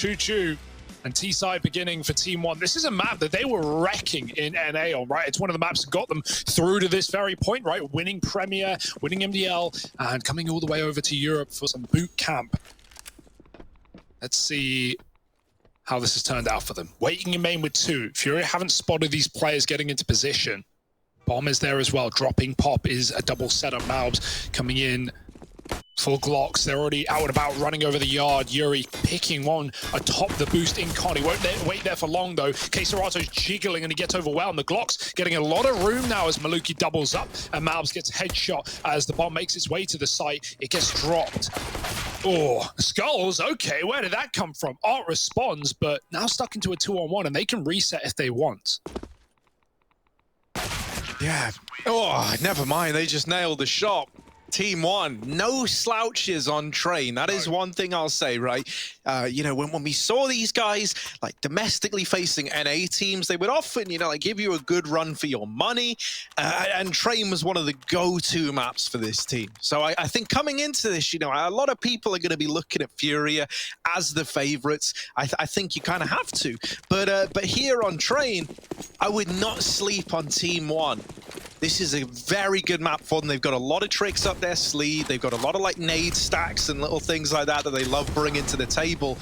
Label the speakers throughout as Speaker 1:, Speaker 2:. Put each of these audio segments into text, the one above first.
Speaker 1: Choo-choo. And T-side beginning for TeamOne. This is a map that they were wrecking in NA on, right? It's one of the maps that got them through to this very point, right? Winning Premier, winning MDL, and coming all the way over to Europe for some boot camp. Let's see how this has turned out for them. Waiting in main with 2. FURIA haven't spotted these players getting into position. Bomb is there as well. Dropping Pop is a double setup. Malbs coming in for Glocks. They're already out and about, running over the yard. Yuri picking one atop the boost in Con. He won't wait there for long, though. Keserato's jiggling, and he gets overwhelmed. The Glocks getting a lot of room now as Maluki doubles up, and Malbs gets headshot as the bomb makes its way to the site. It gets dropped. Oh, Skulls, okay, where did that come from? Art responds, but now stuck into a 2-on-1, and they can reset if they want.
Speaker 2: Yeah. Oh, never mind. They just nailed the shot. TeamOne, no slouches on train. That is one thing I'll say, right? You know, when we saw these guys, like, domestically facing NA teams, they would often, you know, like, give you a good run for your money. And train was one of the go-to maps for this team. So I think coming into this, you know, a lot of people are going to be looking at FURIA as the favorites. I think you kind of have to. But here on train, I would not sleep on TeamOne. This is a very good map for them. They've got a lot of tricks up their sleeve. They've got a lot of like nade stacks and little things like that they love bringing to the table.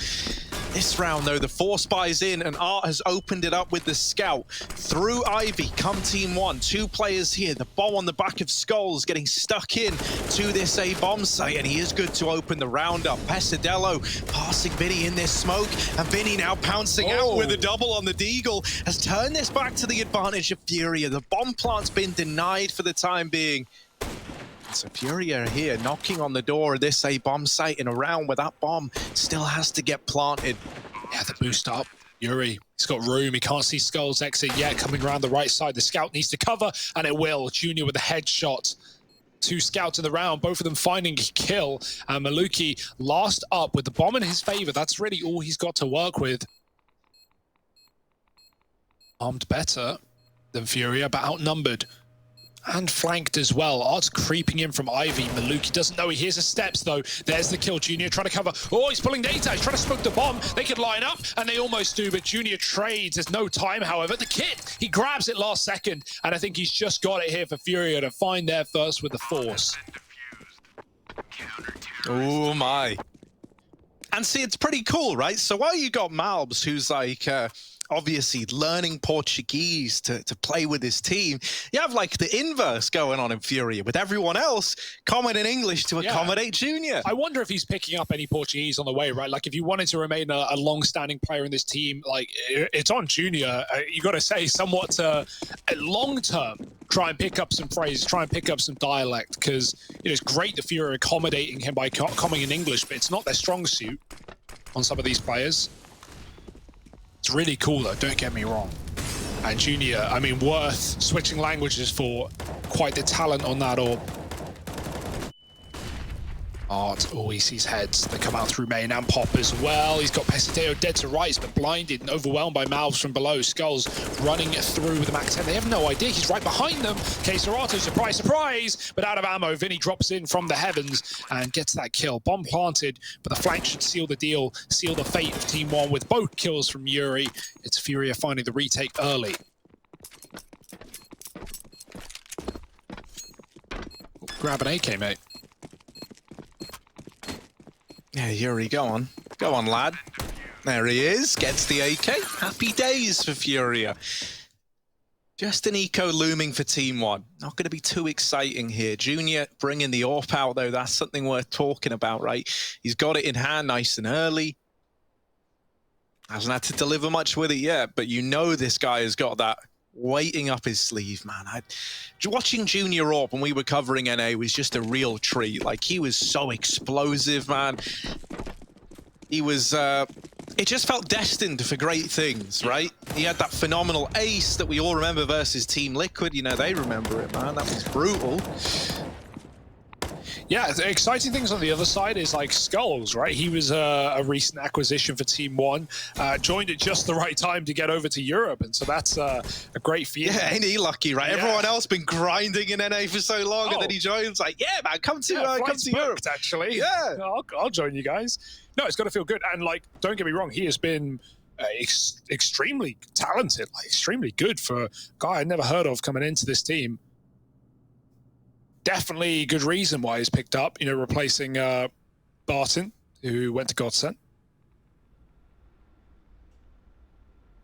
Speaker 2: This round, though, the 4 spies in, and Art has opened it up with the scout. Through Ivy, come TeamOne. 2 players here. The bomb on the back of Skulls getting stuck in to this A bomb site, and he is good to open the round up. Pesadello passing Vinny in this smoke, and Vinny now pouncing out with a double on the Deagle, has turned this back to the advantage of FURIA. The bomb plant's been denied for the time being. So FURIA here knocking on the door of this A bomb site in a round where that bomb still has to get planted.
Speaker 1: Yeah, the boost up. Yuri, he's got room. He can't see Skulls exit yet. Coming around the right side. The scout needs to cover, and it will. Junior with a headshot. 2 scouts in the round, both of them finding a kill. And Maluki last up with the bomb in his favor. That's really all he's got to work with. Armed better than FURIA, but outnumbered. And flanked as well. Art's creeping in from Ivy. Maluki doesn't know. He hears the steps, though. There's the kill. Junior trying to cover. Oh, he's pulling data. He's trying to smoke the bomb. They could line up, and they almost do, but Junior trades. There's no time, however. The kit, he grabs it last second, and I think he's just got it here for FURIA to find their first with the force.
Speaker 2: Oh, my. And see, it's pretty cool, right? So while you got Malbs, who's like... obviously learning Portuguese to play with his team, you have like the inverse going on in FURIA with everyone else common in English to accommodate Junior.
Speaker 1: I wonder if he's picking up any Portuguese on the way, right? Like if you wanted to remain a long-standing player in this team, like it's on Junior. You got to say somewhat long-term, try and pick up some phrases, try and pick up some dialect, because it's great that FURIA are accommodating him by coming in English, but it's not their strong suit on some of these players. It's really cool, though, don't get me wrong. And Junior, I mean, worth switching languages for quite the talent on that orb. Art, oh, he sees heads. They come out through main and Pop as well. He's got Pesadeo dead to rights, but blinded and overwhelmed by Malbs from below. Skulls running through with the Max 10. They have no idea. He's right behind them. Keseratow, surprise, surprise, but out of ammo. Vinny drops in from the heavens and gets that kill. Bomb planted, but the flank should seal the deal, seal the fate of TeamOne with both kills from Yuri. It's FURIA finding the retake early. Grab an AK, mate.
Speaker 2: Yeah, Yuri, go on. Go on, lad. There he is. Gets the AK. Happy days for FURIA. Just an eco looming for TeamOne. Not going to be too exciting here. Junior bringing the AWP out, though. That's something worth talking about, right? He's got it in hand nice and early. Hasn't had to deliver much with it yet, but you know this guy has got that waiting up his sleeve, man. Watching Junior AWP when we were covering NA was just a real treat. Like, he was so explosive, man. He was, it just felt destined for great things, right? He had that phenomenal ace that we all remember versus Team Liquid. You know, they remember it, man. That was brutal.
Speaker 1: Yeah, the exciting things on the other side is like Skulls, right? He was a recent acquisition for TeamOne, joined at just the right time to get over to Europe, and so that's a great feeling.
Speaker 2: Yeah, ain't he lucky, right? Yeah. Everyone else been grinding in NA for so long, and then he joins like, yeah, man, come to Europe.
Speaker 1: Actually, yeah, I'll join you guys. No, it's got to feel good. And like, don't get me wrong, he has been extremely talented, like extremely good for a guy I'd never heard of coming into this team. Definitely good reason why he's picked up, you know, replacing Barton, who went to Godsend.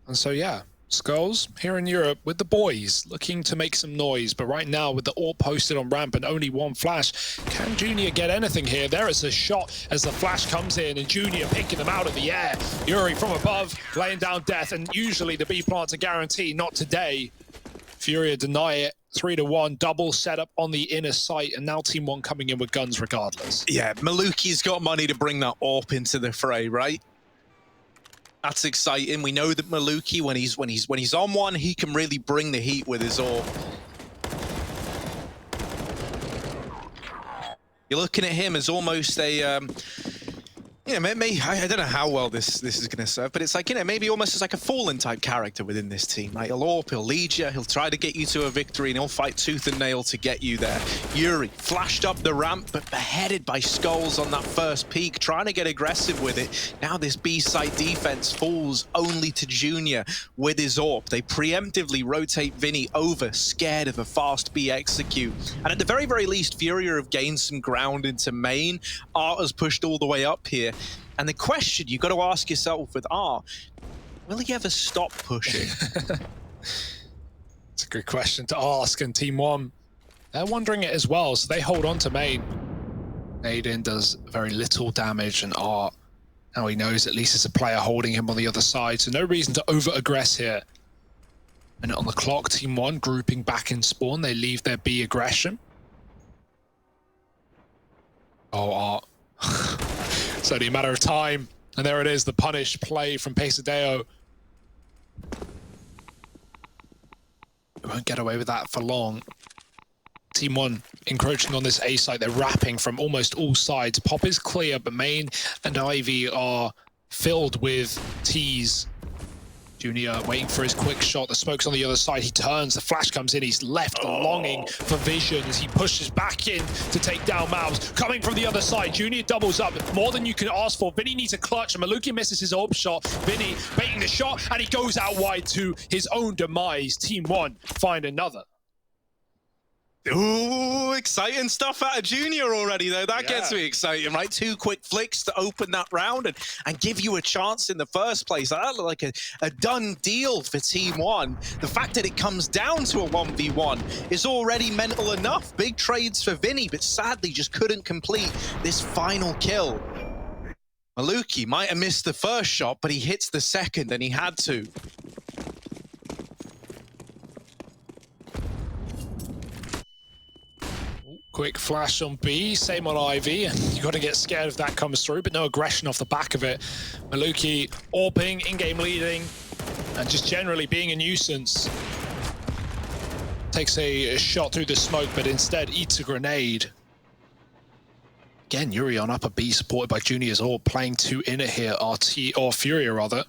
Speaker 1: And so, yeah, Skulls here in Europe with the boys looking to make some noise. But right now, with the AWP posted on ramp and only one flash, can Junior get anything here? There is a shot as the flash comes in and Junior picking them out of the air. Yuri from above, laying down death. And usually the B plant's a guarantee, not today. FURIA deny it. 3-1, double setup on the inner site, and now TeamOne coming in with guns regardless.
Speaker 2: Yeah, Maluki's got money to bring that AWP into the fray, right? That's exciting. We know that Maluki, when he's on one, he can really bring the heat with his AWP. You're looking at him as almost a you know, maybe, I don't know how well this is going to serve, but it's like, you know, maybe almost as like a Fallen type character within this team. Like, he'll AWP, he'll lead you, he'll try to get you to a victory, and he'll fight tooth and nail to get you there. Yuri flashed up the ramp, but beheaded by Skulls on that first peak, trying to get aggressive with it. Now this B-side defense falls only to Junior with his AWP. They preemptively rotate Vinny over, scared of a fast B execute. And at the very, very least, FURIA have gained some ground into main. Art has pushed all the way up here. And the question you've got to ask yourself with Art, will he ever stop pushing?
Speaker 1: It's a good question to ask, and TeamOne, they're wondering it as well, so they hold on to main. Aiden does very little damage, and Art, now he knows at least there's a player holding him on the other side, so no reason to over-aggress here. And on the clock, TeamOne grouping back in spawn, they leave their B aggression. Oh, Art. It's only a matter of time. And there it is, the punish play from Pesadeo. We won't get away with that for long. TeamOne encroaching on this A site. They're wrapping from almost all sides. Pop is clear, but Main and Ivy are filled with T's. Junior waiting for his quick shot. The smoke's on the other side. He turns. The flash comes in. He's left longing for vision as he pushes back in to take down Malbs. Coming from the other side. Junior doubles up. More than you can ask for. Vinny needs a clutch. And Maluki misses his AWP shot. Vinny baiting the shot. And he goes out wide to his own demise. TeamOne find another.
Speaker 2: Ooh, exciting stuff out of Junior already, though. That gets me excited, right? 2 quick flicks to open that round and give you a chance in the first place. That looked like a done deal for TeamOne. The fact that it comes down to a 1v1 is already mental enough. Big trades for Vinny, but sadly just couldn't complete this final kill. Maluki might have missed the first shot, but he hits the second, and he had to.
Speaker 1: Quick flash on B, same on Ivy. You got to get scared if that comes through, but no aggression off the back of it. Maluki AWPing, in-game leading, and just generally being a nuisance. Takes a shot through the smoke, but instead eats a grenade. Again, Yuri on upper B, supported by Junior's AWP, playing 2 inner here, or FURIA rather.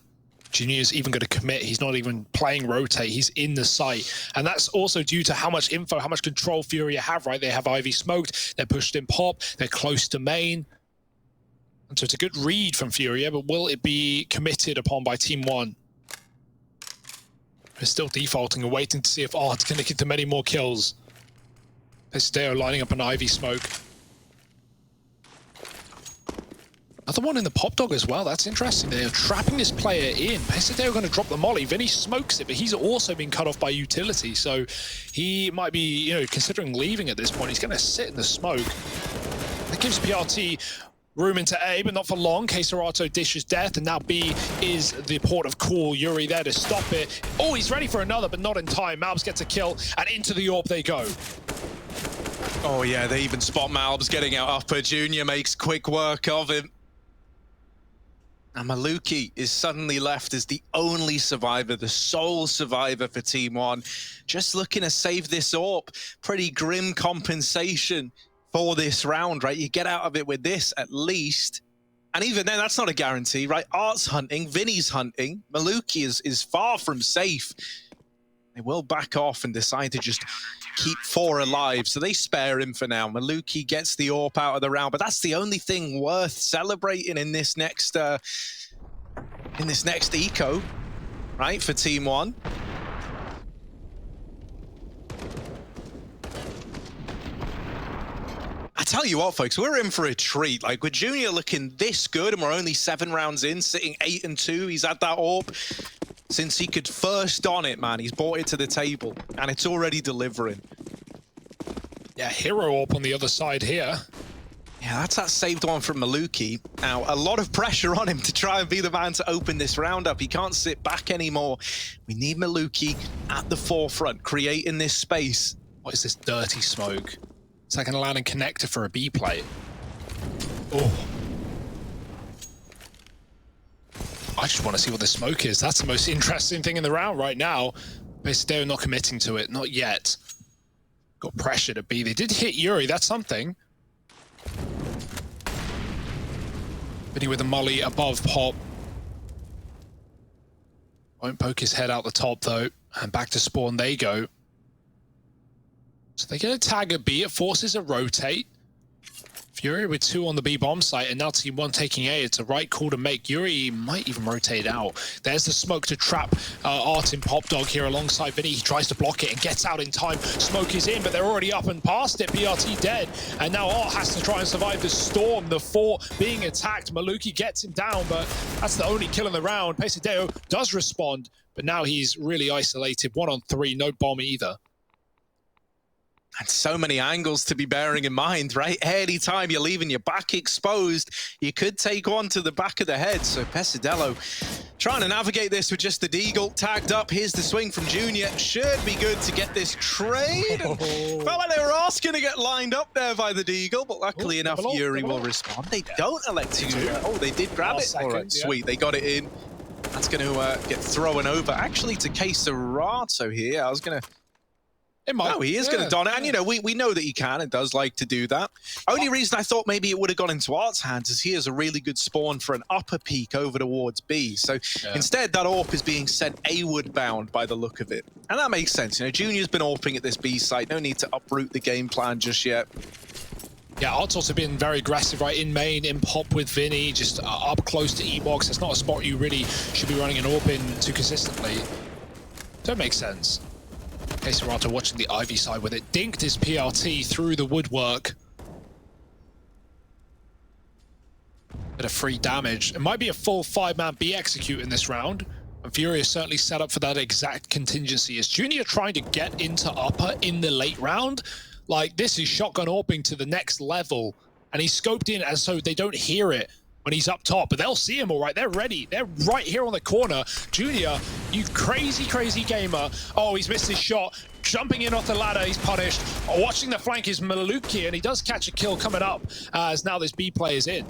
Speaker 1: Junior's even going to commit. He's not even playing rotate. He's in the site. And that's also due to how much info, how much control FURIA have, right? They have Ivy smoked. They're pushed in pop. They're close to main. And so it's a good read from FURIA, but will it be committed upon by TeamOne? They're still defaulting and waiting to see if Art's going to get them many more kills. Pesadeo lining up an Ivy smoke. Another one in the pop dog as well. That's interesting. They're trapping this player in. Pesadeo going to drop the molly. Vinny smokes it, but he's also been cut off by utility. So he might be, you know, considering leaving at this point. He's going to sit in the smoke. That gives PRT room into A, but not for long. Queserato dishes death, and now B is the port of call. Yuri there to stop it. Oh, he's ready for another, but not in time. Malbs gets a kill, and into the AWP they go.
Speaker 2: Oh yeah, they even spot Malbs getting out upper. Junior makes quick work of him. And Maluki is suddenly left as the only survivor, the sole survivor for TeamOne. Just looking to save this AWP. Pretty grim compensation for this round, right? You get out of it with this at least. And even then, that's not a guarantee, right? Art's hunting, Vinny's hunting. Maluki is far from safe. They will back off and decide to just keep 4 alive, so they spare him for now. Maluki gets the AWP out of the round, but that's the only thing worth celebrating in this next eco, right, for TeamOne. I tell you what, folks, we're in for a treat. Like, with Junior looking this good, and we're only 7 rounds in, sitting 8-2. He's had that AWP since he could first on it, man. He's brought it to the table, and it's already delivering.
Speaker 1: Yeah, hero AWP on the other side here.
Speaker 2: Yeah, that's that saved one from Maluki. Now, a lot of pressure on him to try and be the man to open this round up. He can't sit back anymore. We need Maluki at the forefront, creating this space.
Speaker 1: What is this dirty smoke? It's like an landing connector for a B plate. Oh. I just want to see what the smoke is. That's the most interesting thing in the round right now. Basically, not committing to it. Not yet. Got pressure to B. They did hit Yuri. That's something. Vinny with a molly above Pop. Won't poke his head out the top, though. And back to spawn they go. So they get a tag at B. It forces a rotate. Furia with 2 on the B bomb site, and now TeamOne taking A. It's a right call to make. Yuri might even rotate out. There's the smoke to trap Artin Pop Dog here alongside Vinny. He tries to block it and gets out in time. Smoke is in, but they're already up and past it. BRT dead, and now Art has to try and survive the storm. The 4 being attacked. Maluki gets him down, but that's the only kill in the round. Pesideo does respond, but now he's really isolated. 1 on 3, no bomb either.
Speaker 2: And so many angles to be bearing in mind, right? Anytime you're leaving your back exposed, you could take one to the back of the head. So Pesidelo trying to navigate this with just the Deagle tagged up. Here's the swing from Junior. Should be good to get this trade. Felt like they were asking to get lined up there by the Deagle, but luckily enough, Yuri will respond. They don't elect to do that. Oh, they did grab it. All right, sweet. They got it in. That's going to get thrown over. Actually, to Keserato here. I was going to... No, he is going to don it, and you know, we know that he can and does like to do that. Only reason I thought maybe it would have gone into Art's hands is he has a really good spawn for an upper peak over towards B. So instead, that AWP is being sent A-ward bound by the look of it. And that makes sense. You know, Junior's been AWPing at this B site. No need to uproot the game plan just yet.
Speaker 1: Yeah, Art's also been very aggressive, right? In main, in pop with Vinny, just up close to E-box. It's not a spot you really should be running an AWP in too consistently. So it makes sense. Keserato watching the Ivy side with it. Dinked his PRT through the woodwork. Bit of free damage. It might be a full 5-man B execute in this round. And Furia is certainly set up for that exact contingency. Is Junior trying to get into upper in the late round? Like, this is shotgun AWPing to the next level. And he's scoped in as so they don't hear it when he's up top, but they'll see him all right. They're ready. They're right here on the corner. Junior, you crazy, crazy gamer. Oh, he's missed his shot. Jumping in off the ladder, he's punished. Watching the flank is Maluki, and he does catch a kill coming up as now this B play is in.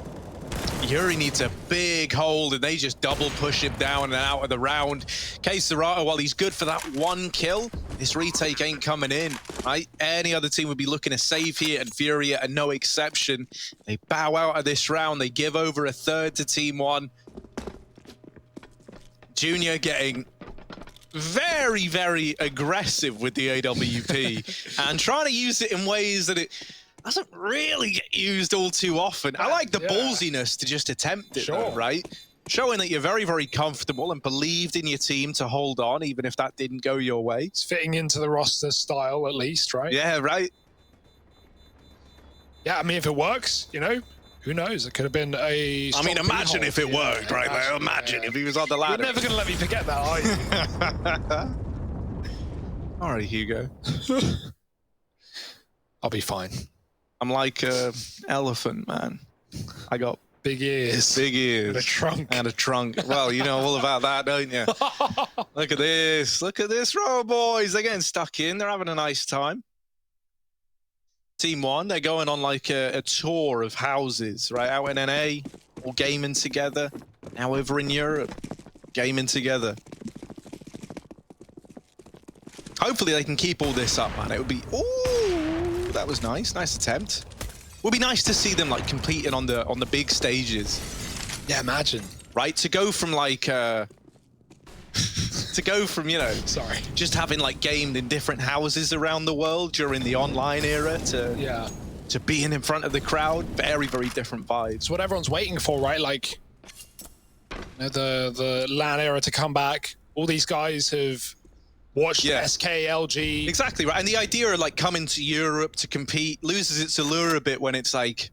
Speaker 2: Yuri needs a big hold, and they just double push him down and out of the round. Keserato, while he's good for that 1 kill, this retake ain't coming in, right? Any other team would be looking to save here, and Furia are no exception. They bow out of this round. They give over a 1/3 to TeamOne. Junior getting very, very aggressive with the AWP and trying to use it in ways that it doesn't really get used all too often. I like the ballsiness to just attempt it, though, right? Showing that you're very, very comfortable and believed in your team to hold on, even if that didn't go your way.
Speaker 1: It's fitting into the roster style, at least, right?
Speaker 2: Yeah, right.
Speaker 1: Yeah, I mean, if it works, you know, who knows? It could have been a...
Speaker 2: I mean, imagine if it worked, right? Like, imagine if he was on the ladder.
Speaker 1: You're never going to let me forget that, are you?
Speaker 2: All right, Hugo.
Speaker 1: I'll be fine.
Speaker 2: I'm like an elephant, man. I got
Speaker 1: big ears.
Speaker 2: Big ears.
Speaker 1: And a trunk.
Speaker 2: And a trunk. Well, you know all about that, don't you? Look at this. Look at this row of boys. They're getting stuck in. They're having a nice time. TeamOne, they're going on like a tour of houses, right? Out in NA, all gaming together. Now over in Europe, gaming together. Hopefully they can keep all this up, man. It would be... Ooh, that was nice. Nice attempt. Would be nice to see them like competing on the big stages.
Speaker 1: Yeah, imagine.
Speaker 2: Right? To go from like... to to go from, you know, just having like gamed in different houses around the world during the online era to being in front of the crowd, very, very different vibes.
Speaker 1: It's what everyone's waiting for, right? Like, you know, the LAN era to come back. All these guys have watched SK, LG.
Speaker 2: Exactly, right. And the idea of like coming to Europe to compete loses its allure a bit when it's like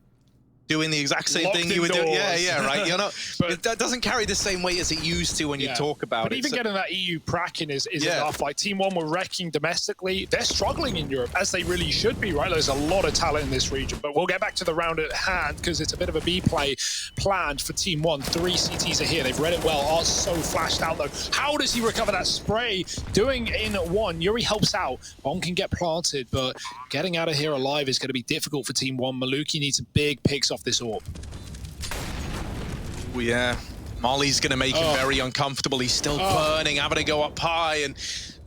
Speaker 2: doing the exact same thing you were doing. Yeah, right. You know, but that doesn't carry the same weight as it used to when you talk about it.
Speaker 1: But even getting that EU cracking is enough. Like TeamOne were wrecking domestically. They're struggling in Europe, as they really should be, right? There's a lot of talent in this region. But we'll get back to the round at hand because it's a bit of a B play planned for TeamOne. 3 CTs are here. They've read it well. Art's so flashed out though. How does he recover that spray? Doing in one. Yuri helps out. Bomb can get planted, but getting out of here alive is going to be difficult for TeamOne. Maluki needs big picks off this orb.
Speaker 2: Oh, yeah. Molly's going to make him very uncomfortable. He's still burning, having to go up high and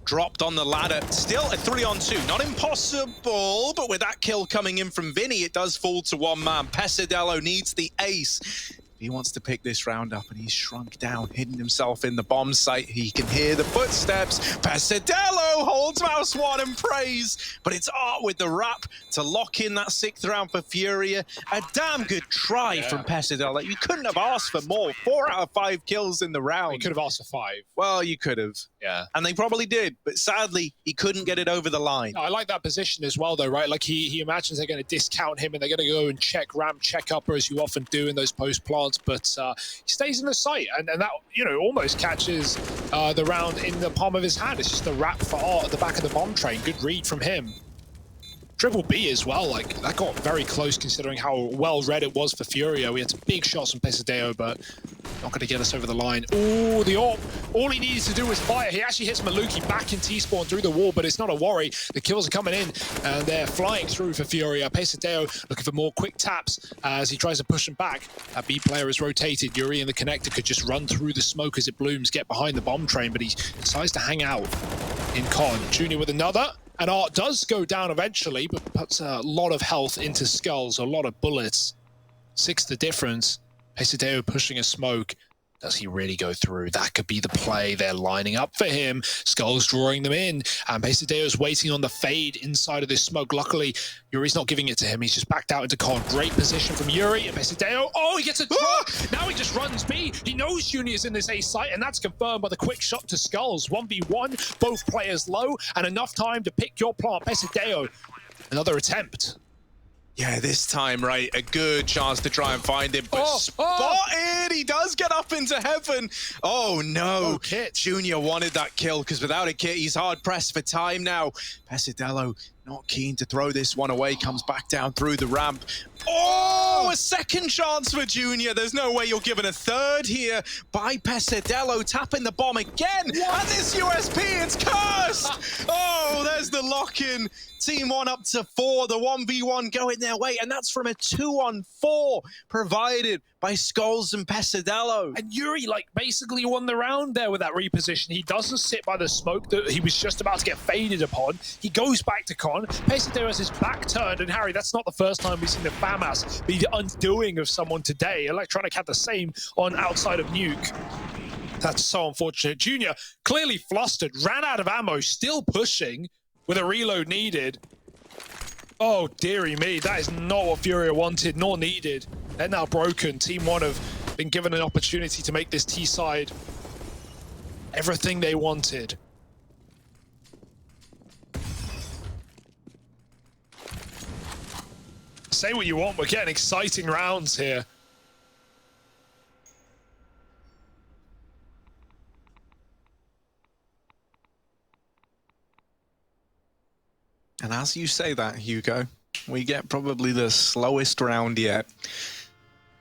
Speaker 2: dropped on the ladder. Still a 3-on-2. Not impossible, but with that kill coming in from Vinny, it does fall to one man. Pesadillo needs the ace. He wants to pick this round up, and he's shrunk down, hidden himself in the bomb site. He can hear the footsteps. Pesadillo holds mouse one and prays, but it's Art with the wrap to lock in that 6th round for Furia. A damn good try from Pesadillo. You couldn't have asked for more. 4 out of 5 kills in the round.
Speaker 1: You could have asked for 5.
Speaker 2: Well, you could have.
Speaker 1: Yeah.
Speaker 2: And they probably did, but sadly, he couldn't get it over the line.
Speaker 1: I like that position as well, though, right? Like, he imagines they're going to discount him, and they're going to go and check ramp, check upper, as you often do in those post plants. But he stays in the sight, and that, you know, almost catches the round in the palm of his hand. It's just a wrap for Art at the back of the bomb train. Good read from him. Triple B as well, like, that got very close considering how well read it was for Furia. We had some big shots from Pesadeo, but not going to get us over the line. Ooh, the AWP. All he needs to do is fire. He actually hits Maluki back in T-spawn through the wall, but it's not a worry. The kills are coming in, and they're flying through for Furia. Pesadeo looking for more quick taps as he tries to push him back. That B player is rotated. Yuri in the connector could just run through the smoke as it blooms, get behind the bomb train, but he decides to hang out in Con. Junior with another. And Art does go down eventually, but puts a lot of health into Skulls, a lot of bullets. 6 the difference. Pesadeo pushing a smoke. Does he really go through? That could be the play. They're lining up for him. Skulls drawing them in. And Pesadeo's waiting on the fade inside of this smoke. Luckily, Yuri's not giving it to him. He's just backed out into Con. Great position from Yuri. And Pesadeo, he gets a drop. Now he just runs B. He knows Junior's in this A site, and that's confirmed by the quick shot to Skulls. 1v1, both players low, and enough time to pick your plant. Pesadeo, another attempt.
Speaker 2: Yeah, this time, right, a good chance to try and find him, but spotted! He does get up into heaven. Oh, no.
Speaker 1: Kit.
Speaker 2: Junior wanted that kill, because without a kit, he's hard-pressed for time now. Pesadillo not keen to throw this one away, comes back down through the ramp. Oh, a second chance for Junior. There's no way you're given a third here by Pesadillo, tapping the bomb again. What? And this USP, it's cursed. Oh, there's the lock-in. TeamOne up to 4, the 1v1 going their way, and that's from a 2-on-4 provided by Skulls and Pesadillo.
Speaker 1: And Yuri, like, basically won the round there with that reposition. He doesn't sit by the smoke that he was just about to get faded upon. He goes back to Con. Pesadillo has his back turned, and Harry, that's not the first time we've seen the FAMAS be the undoing of someone today. Electronic had the same on outside of Nuke. That's so unfortunate. Junior, clearly flustered, ran out of ammo, still pushing with a reload needed. Oh, dearie me, that is not what Furia wanted nor needed. They're now broken. TeamOne have been given an opportunity to make this T-side everything they wanted. Say what you want, we're getting exciting rounds here.
Speaker 2: And as you say that, Hugo, we get probably the slowest round yet.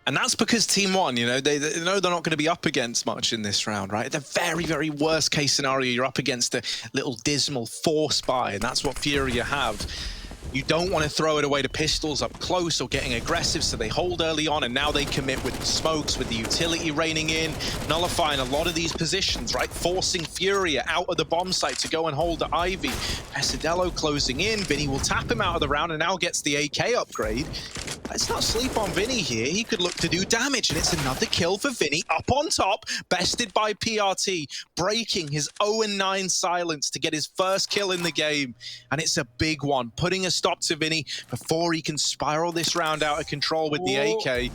Speaker 2: And that's because TeamOne, you know, they know they're not going to be up against much in this round, right? The very, very worst case scenario, you're up against a little dismal force buy, and that's what Furia have. You don't want to throw it away to pistols up close or getting aggressive, so they hold early on, and now they commit with the smokes, with the utility raining in, nullifying a lot of these positions, right? Forcing Furia out of the bomb site to go and hold the Ivy. Pesadillo closing in. Vinny will tap him out of the round and now gets the AK upgrade. let's not sleep on Vinny here. He could look to do damage, and it's another kill for Vinny. Up on top, bested by PRT, breaking his 0-9 silence to get his first kill in the game. And it's a big one, putting a stop to Vinny before he can spiral this round out of control with the AK.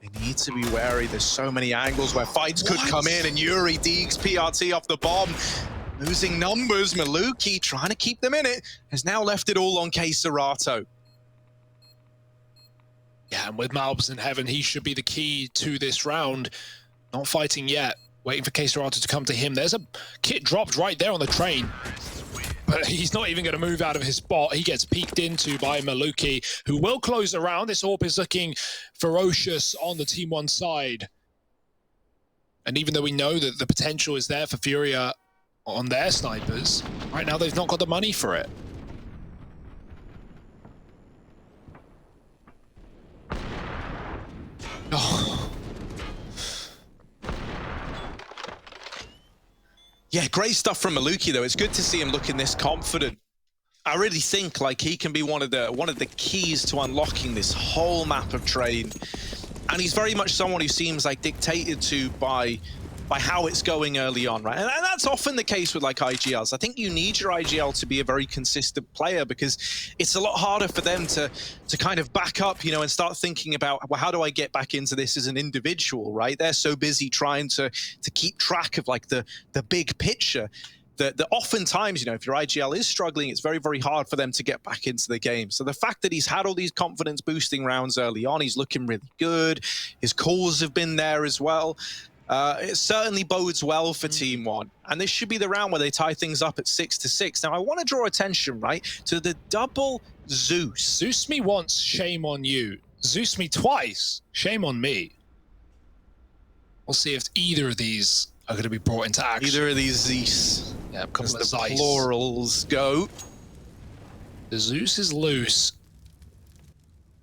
Speaker 2: They need to be wary. There's so many angles where fights could come in, and Yuri deeks PRT off the bomb. Losing numbers, Maluki trying to keep them in it, has now left it all on K-Serato.
Speaker 1: Yeah, and with Malbs in heaven, he should be the key to this round. Not fighting yet, waiting for K-Serato to come to him. There's a kit dropped right there on the train. But he's not even going to move out of his spot. He gets peeked into by Maluki, who will close around. This AWP is looking ferocious on the TeamOne side. And even though we know that the potential is there for FURIA on their snipers, right now they've not got the money for it. Oh.
Speaker 2: Yeah, great stuff from Maluki though. It's good to see him looking this confident. I really think like he can be one of the keys to unlocking this whole map of Train. And he's very much someone who seems like dictated to by how it's going early on, right? And that's often the case with like IGLs. I think you need your IGL to be a very consistent player, because it's a lot harder for them to kind of back up, you know, and start thinking about, well, how do I get back into this as an individual, right? They're so busy trying to keep track of like the big picture that oftentimes, you know, if your IGL is struggling, it's very, very hard for them to get back into the game. So the fact that he's had all these confidence boosting rounds early on, he's looking really good. His calls have been there as well. It certainly bodes well for TeamOne, and this should be the round where they tie things up at 6-6. Now, I want to draw attention, right, to the double Zeus.
Speaker 1: Zeus me once, shame on you. Zeus me twice, shame on me. We'll see if either of these are going to be brought into action.
Speaker 2: Either of these Zeus.
Speaker 1: Yeah, a couple
Speaker 2: as
Speaker 1: of
Speaker 2: the
Speaker 1: Zeiss.
Speaker 2: plurals go.
Speaker 1: The Zeus is loose.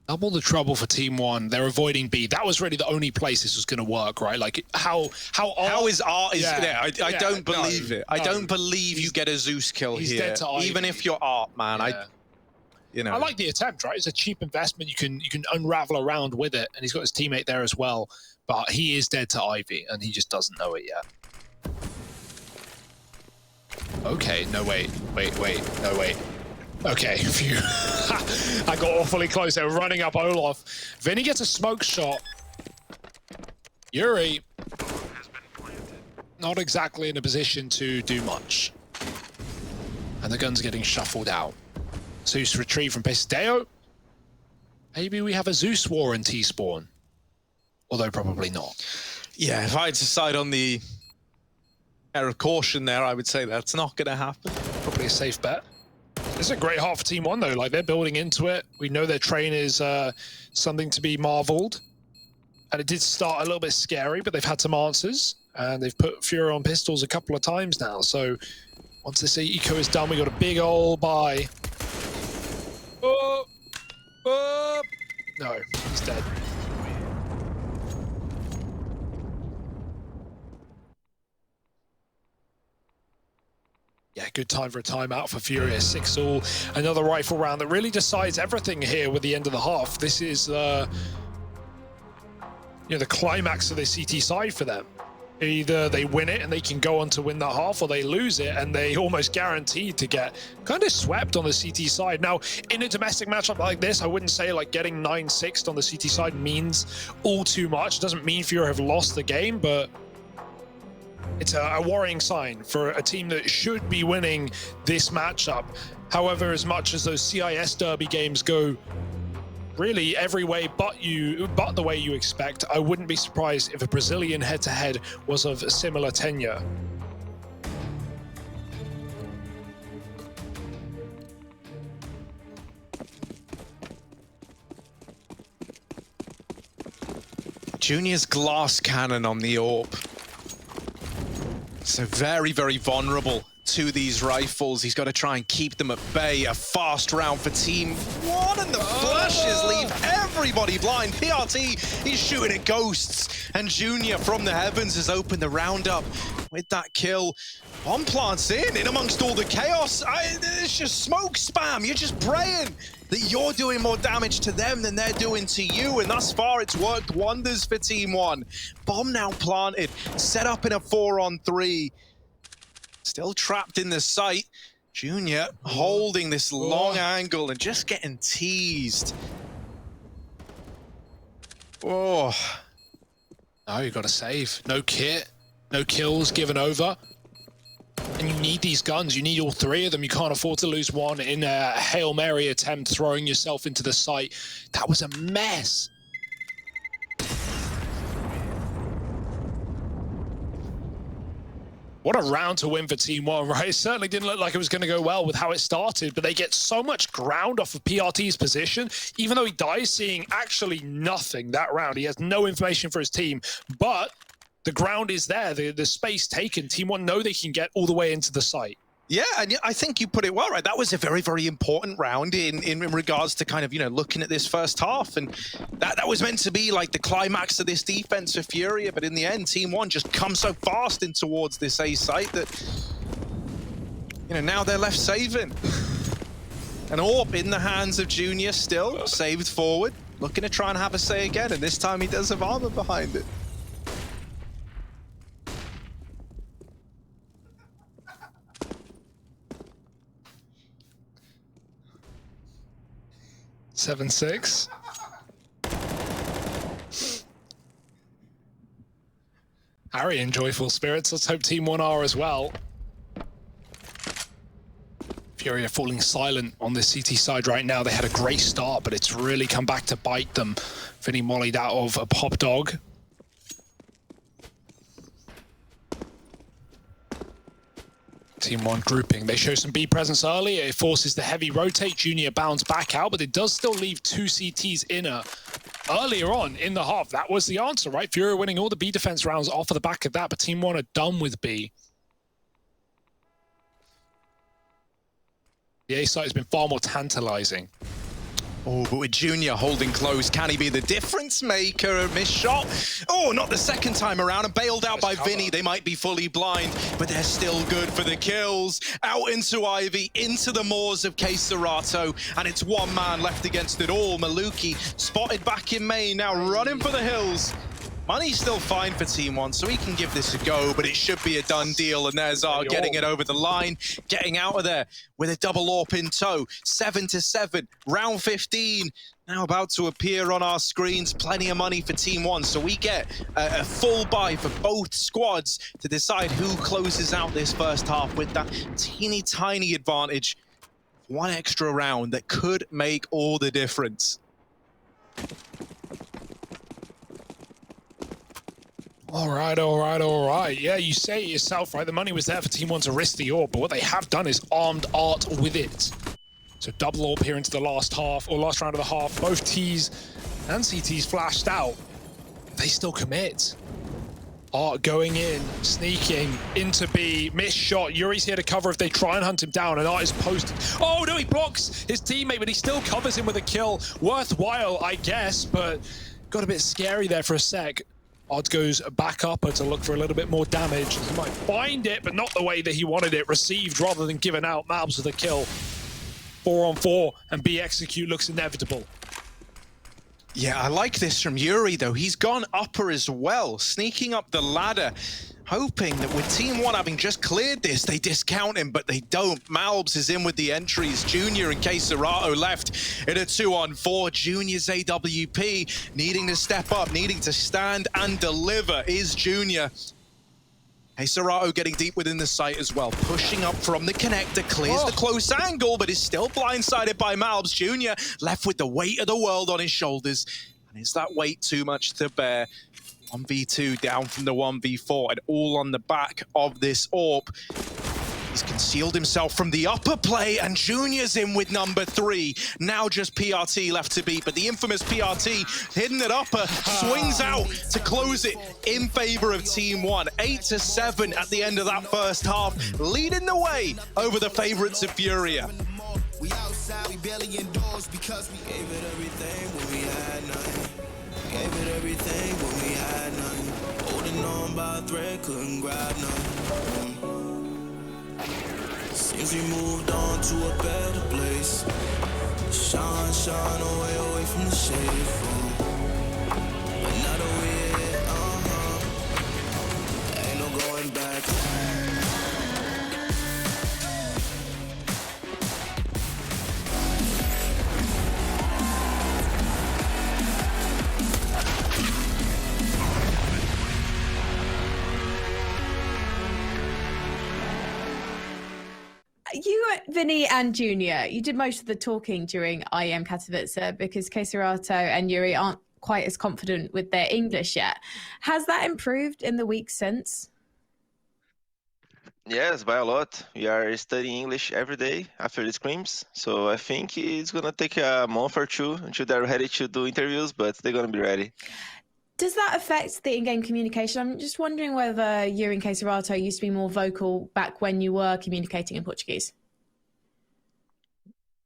Speaker 1: Double the trouble for TeamOne. They're avoiding B. That was really the only place this was going to work, right? Like how
Speaker 2: is Art? Yeah, I don't believe it.
Speaker 1: No.
Speaker 2: I don't believe you get a Zeus kill
Speaker 1: he's
Speaker 2: here,
Speaker 1: dead to Ivy.
Speaker 2: even if you're Art, man.
Speaker 1: Yeah.
Speaker 2: You know,
Speaker 1: I like the attempt, right? It's a cheap investment. You can unravel around with it, and he's got his teammate there as well. But he is dead to Ivy, and he just doesn't know it yet. Okay, no wait, no wait. Okay, phew. I got awfully close. They were running up Olaf. Vinny gets a smoke shot. Yuri, not exactly in a position to do much. And the gun's getting shuffled out. Zeus retrieve from Pisteo. Maybe we have a Zeus war in T-Spawn. Although probably not.
Speaker 2: Yeah, if I had to side on the air of caution there, I would say that's not going to happen.
Speaker 1: Probably a safe bet. This is a great half for TeamOne though. Like, they're building into it. We know their train is something to be marveled. And it did start a little bit scary, but they've had some answers. And they've put FURIA on pistols a couple of times now. So once this eco is done, we got a big old buy. Oh, oh. No, he's dead. Yeah, good time for a timeout for FURIA. 6-all. Another rifle round that really decides everything here with the end of the half. This is, you know, the climax of the CT side for them. Either they win it and they can go on to win that half, or they lose it and they almost guaranteed to get kind of swept on the CT side. Now, in a domestic matchup like this, I wouldn't say like getting 9-6 on the CT side means all too much. It doesn't mean FURIA have lost the game, but it's a worrying sign for a team that should be winning this matchup. However, as much as those CIS derby games go really every way but the way you expect, I wouldn't be surprised if a Brazilian head-to-head was of a similar tenure.
Speaker 2: Junior's glass cannon on the AWP. So very, very vulnerable to these rifles. He's got to try and keep them at bay. A fast round for TeamOne, and the flashes leave everybody blind. PRT is shooting at ghosts, and Junior from the heavens has opened the round up with that kill. Bomb plants in amongst all the chaos. It's just smoke spam. You're just praying that you're doing more damage to them than they're doing to you. And thus far, it's worked wonders for Team1. Bomb now planted, set up in a 4-on-3. Still trapped in the site. Junior holding this long angle and just getting teased. Oh.
Speaker 1: No, you got to save. No kit, no kills given over. And you need these guns. You need all three of them. You can't afford to lose one in a Hail Mary attempt, throwing yourself into the site. That was a mess. What a round to win for Team1, right? It certainly didn't look like it was going to go well with how it started, but they get so much ground off of PRT's position, even though he dies seeing actually nothing that round. He has no information for his team, but the ground is there, the space taken. Team1 know they can get all the way into the site.
Speaker 2: Yeah, and I think you put it well, right? That was a very, very important round in regards to kind of, you know, looking at this first half. And that was meant to be like the climax of this defense for FURIA. But in the end, Team1 just come so fast in towards this A site that, you know, now they're left saving. An AWP in the hands of Junior still, saved forward. Looking to try and have a say again. And this time he does have armor behind it.
Speaker 1: Seven, 6. Harry in joyful spirits. Let's hope Team1 are as well. FURIA falling silent on the CT side right now. They had a great start, but it's really come back to bite them. Vinny mollied out of a pop dog. Team1 grouping. They show some B presence early. It forces the heavy rotate. Junior bounds back out, but it does still leave 2 CTs inner. Earlier on in the half, that was the answer, right? FURIA winning all the B defense rounds off of the back of that, but Team1 are done with B. The A site has been far more tantalizing.
Speaker 2: Oh, but with Junior holding close, can he be the difference maker? A missed shot. Oh, not the second time around, and bailed out by Vinny. They might be fully blind, but they're still good for the kills. Out into Ivy, into the moors of Queserato, and it's one man left against it all. Maluki spotted back in main, now running for the hills. Money's still fine for Team1, so he can give this a go, but it should be a done deal. And there's our getting it over the line, getting out of there with a double AWP in tow. 7-7, round 15. Now about to appear on our screens. Plenty of money for Team1, so we get a full buy for both squads to decide who closes out this first half with that teeny tiny advantage. One extra round that could make all the difference.
Speaker 1: All right. Yeah, you say it yourself, right? The money was there for Team1 to risk the AWP, but what they have done is armed Art with it. So double AWP here into the last half, or last round of the half. Both Ts and CTs flashed out. They still commit. Art going in, sneaking into B, missed shot. Yuri's here to cover if they try and hunt him down, and Art is posted. Oh no, he blocks his teammate, but he still covers him with a kill. Worthwhile, I guess, but got a bit scary there for a sec. Art goes back up to look for a little bit more damage. He might find it, but not the way that he wanted it. Received rather than given out. Mabs with a kill. 4-on-4, and B execute looks inevitable.
Speaker 2: Yeah, I like this from Yuri, though. He's gone upper as well, sneaking up the ladder, hoping that with Team1 having just cleared this, they discount him, but they don't. Malbs is in with the entries. Junior and Queserato left in a 2-on-4. Junior's AWP needing to step up, needing to stand and deliver is Junior. Queserato getting deep within the site as well, pushing up from the connector, clears the close angle, but is still blindsided by Malbs. Junior left with the weight of the world on his shoulders. And is that weight too much to bear? 1v2 down from the 1v4, and all on the back of this AWP. He's concealed himself from the upper play, and Junior's in with number 3. Now just PRT left to beat, but the infamous PRT hidden at upper swings out to close it in favor of Team1. 8-7 at the end of that first half, leading the way over the favorites of FURIA.
Speaker 3: We outside, we barely indoors because we gave it everything when we had nothing. Gave it everything when we had nothing. Holding on by a thread, couldn't grab nothing. since we moved on to a better place. Shine, shine away from the shade. But now that we're here, ain't no going back.
Speaker 4: You, Vinny and Junior, you did most of the talking during IEM Katowice because Keserato and Yuri aren't quite as confident with their English yet. Has that improved in the weeks since?
Speaker 5: Yes, by a lot. We are studying English every day after the scrims, so I think it's gonna take a month or two until they're ready to do interviews, but they're gonna be ready.
Speaker 4: Does that affect the in-game communication? I'm just wondering whether you and Keserato used to be more vocal back when you were communicating in Portuguese.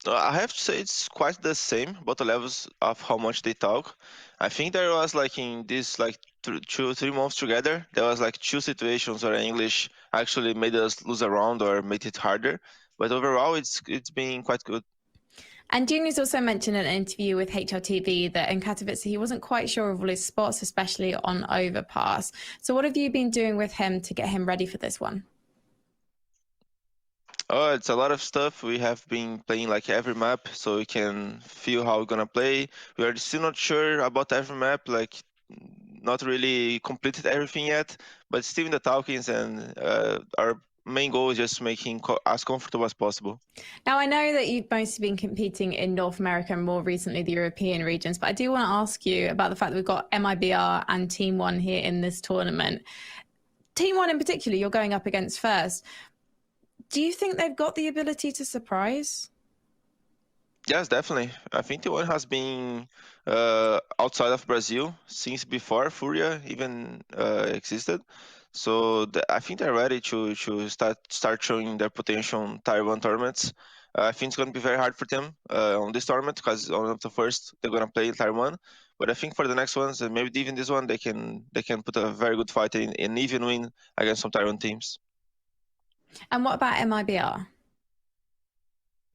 Speaker 5: I have to say it's quite the same about the levels of how much they talk. I think there was like in this like 2-3 months together, there was like 2 situations where English actually made us lose a round or made it harder. But overall, it's been quite good.
Speaker 4: And Junior's also mentioned in an interview with HLTV that in Katowice he wasn't quite sure of all his spots, especially on overpass. So what have you been doing with him to get him ready for this one?
Speaker 5: Oh, it's a lot of stuff. We have been playing like every map, so we can feel how we're gonna play. We are still not sure about every map, like not really completed everything yet, but still in the talkings, and our main goal is just making as comfortable as possible.
Speaker 4: Now, I know that you've mostly been competing in North America and more recently the European regions, but I do want to ask you about the fact that we've got MIBR and TeamOne here in this tournament. TeamOne in particular, you're going up against first. Do you think they've got the ability to surprise?
Speaker 5: Yes, definitely. I think TeamOne has been outside of Brazil since before FURIA even existed. So I think they're ready to start showing their potential on Tier 1 tournaments. I think it's going to be very hard for them on this tournament because on the first they're going to play Tier 1. But I think for the next ones, and maybe even this one, they can put a very good fight in and even win against some Tier 1 teams.
Speaker 4: And what about MIBR?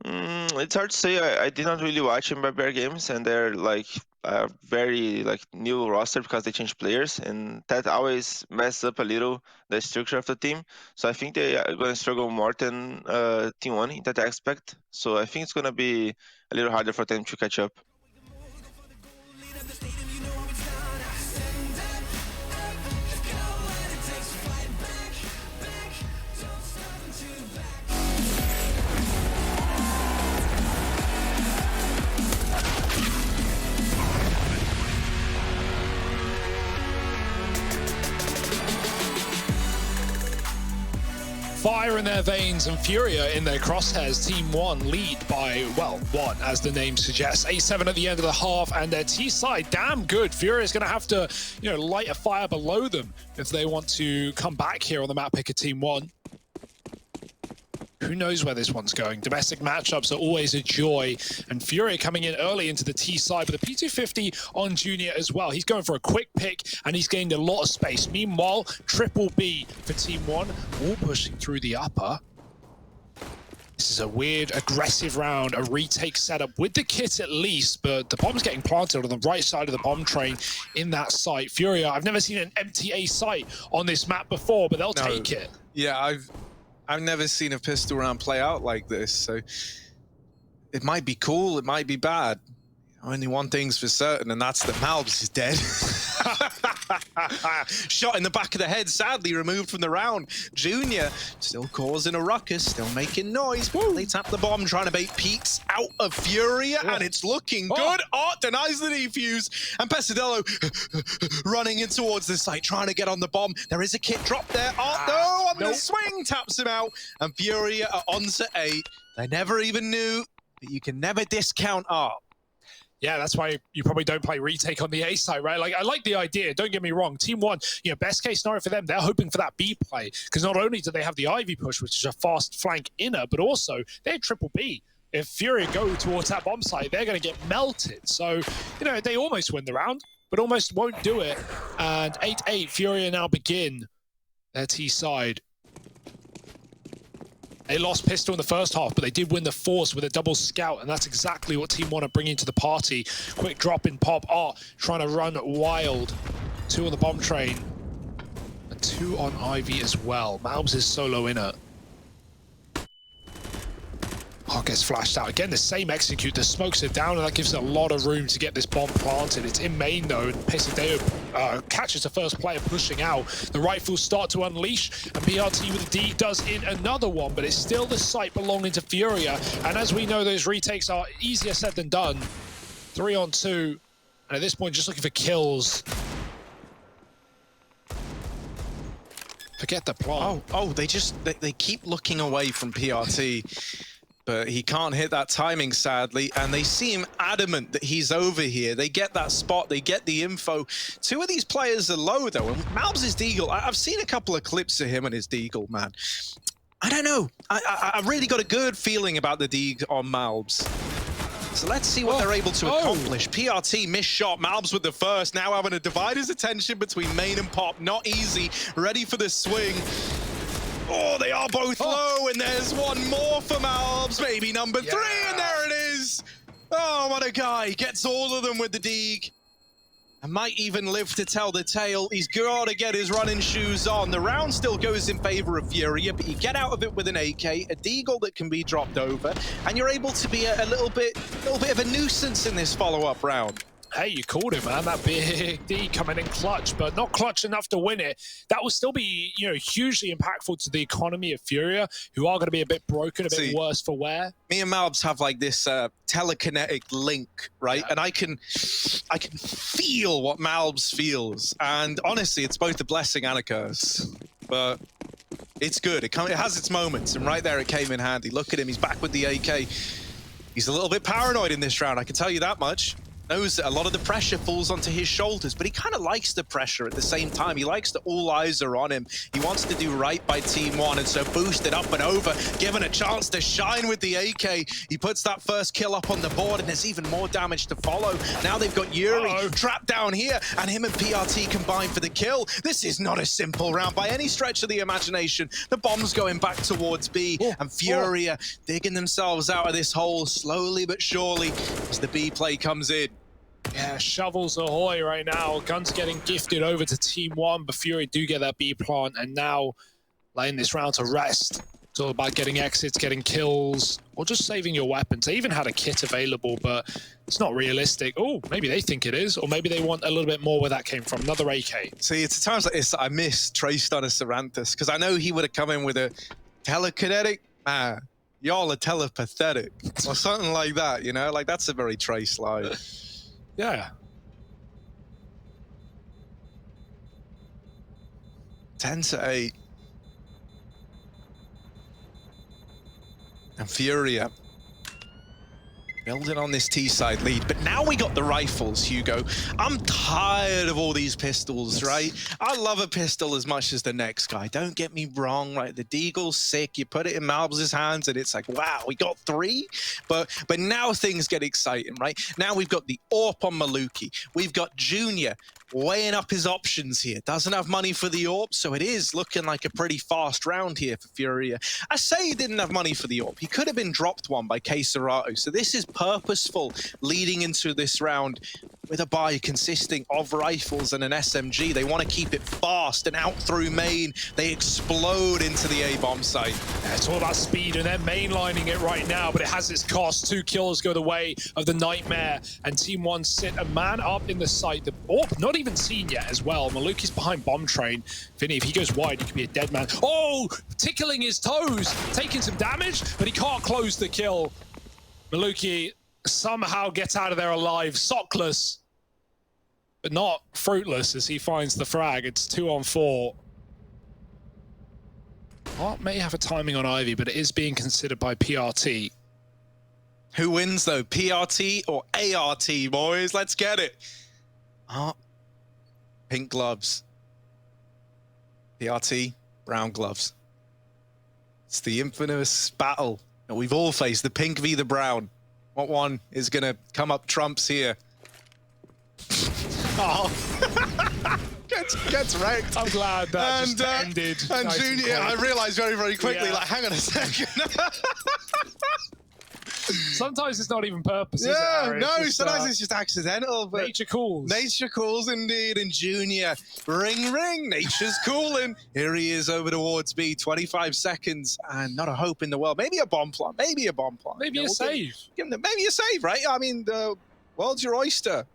Speaker 5: It's hard to say. I did not really watch MIBR games, and they're like a very like new roster because they change players, and that always messes up a little the structure of the team. So I think they are going to struggle more than TeamOne in that aspect. So I think it's going to be a little harder for them to catch up.
Speaker 1: Fire in their veins and Furia in their crosshairs. TeamOne lead by, well, 1, as the name suggests. A7 at the end of the half, and their T side, damn good. Furia is going to have to, light a fire below them if they want to come back here on the map pick of TeamOne. Who knows where this one's going? Domestic matchups are always a joy, and Furia coming in early into the T side with a P250 on Junior as well. He's going for a quick pick, and he's gained a lot of space. Meanwhile, triple B for TeamOne, all pushing through the upper. This is a weird, aggressive round, a retake setup with the kit at least, but the bomb's getting planted on the right side of the bomb train in that site. Furia, I've never seen an empty A site on this map before, but they'll take it.
Speaker 2: Yeah, I've never seen a pistol round play out like this, so it might be cool, it might be bad. Only one thing's for certain, and that's that Malbs is dead. Shot in the back of the head, sadly removed from the round. Junior still causing a ruckus, still making noise. They tap the bomb, trying to bait Peaks out of Furia, and it's looking good. Art denies the defuse, and Pesadello running in towards the site, trying to get on the bomb. There is a kit drop there. Art, no, on the swing, taps him out, and Furia are on to 8. They never even knew, but you can never discount Art.
Speaker 1: Yeah, that's why you probably don't play retake on the A side, right? Like, I like the idea, don't get me wrong. TeamOne, best case scenario for them, they're hoping for that B play, because not only do they have the Ivy push, which is a fast flank inner, but also they're triple B. If Furia go towards that bomb site, they're going to get melted. So, they almost win the round, but almost won't do it. And 8-8, Furia now begin their T side. They lost pistol in the first half, but they did win the force with a double scout, and that's exactly what Team One are bringing to the party. Quick drop in pop. Trying to run wild. 2 on the bomb train, and 2 on Ivy as well. Malbs is solo in it. Gets flashed out. Again, the same execute. The smokes are down, and that gives it a lot of room to get this bomb planted. It's in main, though, and Pesadeo catches the first player pushing out. The rifles start to unleash, and PRT with the D does in another one, but it's still the site belonging to Furia. And as we know, those retakes are easier said than done. 3 on 2, and at this point, just looking for kills. Forget the plant.
Speaker 2: They keep looking away from PRT. But he can't hit that timing, sadly, and they seem adamant that he's over here. They get that spot, they get the info. 2 of these players are low, though, and Malbs' Deagle, I've seen a couple of clips of him and his Deagle, man. I don't know. I really got a good feeling about the Deagle on Malbs. So let's see what they're able to accomplish. PRT missed shot, Malbs with the first, now having to divide his attention between main and pop. Not easy, ready for the swing. They are both low, and there's one more for Malbs, maybe number 3, and there it is! Oh, what a guy, gets all of them with the Deag. And might even live to tell the tale. He's got to get his running shoes on. The round still goes in favor of Furia, but you get out of it with an AK, a Deagle that can be dropped over, and you're able to be a little bit of a nuisance in this follow-up round.
Speaker 1: Hey, you called it, man. That big D coming in clutch, but not clutch enough to win it. That will still be, hugely impactful to the economy of Furia, who are going to be a bit broken, a bit worse for wear.
Speaker 2: Me and Malbs have like this telekinetic link, right? Yeah. And I can feel what Malbs feels. And honestly, it's both a blessing and a curse. But it's good. It has its moments, and right there it came in handy. Look at him. He's back with the AK. He's a little bit paranoid in this round, I can tell you that much. Knows that a lot of the pressure falls onto his shoulders, but he kind of likes the pressure at the same time. He likes that all eyes are on him. He wants to do right by Team One, and so boosted up and over, given a chance to shine with the AK. He puts that first kill up on the board, and there's even more damage to follow. Now they've got Yuri trapped down here, and him and PRT combined for the kill. This is not a simple round by any stretch of the imagination. The bomb's going back towards B, and Furia digging themselves out of this hole slowly but surely as the B play comes in.
Speaker 1: Yeah, shovels ahoy right now. Guns getting gifted over to Team One, but Fury do get that B plant, and now laying this round to rest. It's all about getting exits, getting kills, or just saving your weapons. They even had a kit available, but it's not realistic. Oh, maybe they think it is, or maybe they want a little bit more where that came from. Another AK.
Speaker 2: See, it's at times like this that I miss Trace on a Saranthus, because I know he would have come in with a telekinetic. Y'all are telepathetic, or something like that, Like, that's a very Trace line.
Speaker 1: Yeah.
Speaker 2: 10-8. And Furia building on this T-side lead, but now we got the rifles, Hugo. I'm tired of all these pistols, right? I love a pistol as much as the next guy. Don't get me wrong, right? The Deagle's sick. You put it in Malbs' hands, and it's like, wow, we got 3. But now things get exciting, right? Now we've got the AWP on Maluki. We've got Junior weighing up his options here. Doesn't have money for the AWP, so it is looking like a pretty fast round here for Furia. I say he didn't have money for the AWP. He could have been dropped one by Keserato, so this is purposeful leading into this round with a buy consisting of rifles and an SMG. They want to keep it fast, and out through main, they explode into the A-bomb site.
Speaker 1: Yeah, it's all about speed, and they're mainlining it right now, but it has its cost. 2 kills go the way of the Nightmare, and Team One sit a man up in the site. The AWP not even seen yet as well. Maluki's behind bomb train. Vinny, if he goes wide, he could be a dead man. Tickling his toes, taking some damage, but he can't close the kill. Maluki somehow gets out of there alive, sockless, but not fruitless as he finds the frag. It's 2 on 4. Art may have a timing on Ivy, but it is being considered by PRT.
Speaker 2: Who wins, though? PRT or ART, boys? Let's get it. Pink gloves. PRT, brown gloves. It's the infamous battle that we've all faced, the pink v the brown. What one is going to come up trumps here? Can gets wrecked.
Speaker 1: I'm glad that just ended.
Speaker 2: And
Speaker 1: nice
Speaker 2: Junior, I
Speaker 1: quick.
Speaker 2: realized very, very quickly,
Speaker 1: Yeah.
Speaker 2: like, hang on a second.
Speaker 1: Sometimes it's not even purpose, is it,
Speaker 2: Yeah,
Speaker 1: Harry?
Speaker 2: no,
Speaker 1: It's just,
Speaker 2: sometimes it's just accidental. But
Speaker 1: nature calls.
Speaker 2: nature calls indeed, and Junior, ring, ring, nature's calling. Here he is over towards B, 25 seconds, and not a hope in the world. Maybe a bomb plant, maybe a bomb plant.
Speaker 1: Maybe a save.
Speaker 2: Maybe a save, right? I mean, the world's your oyster.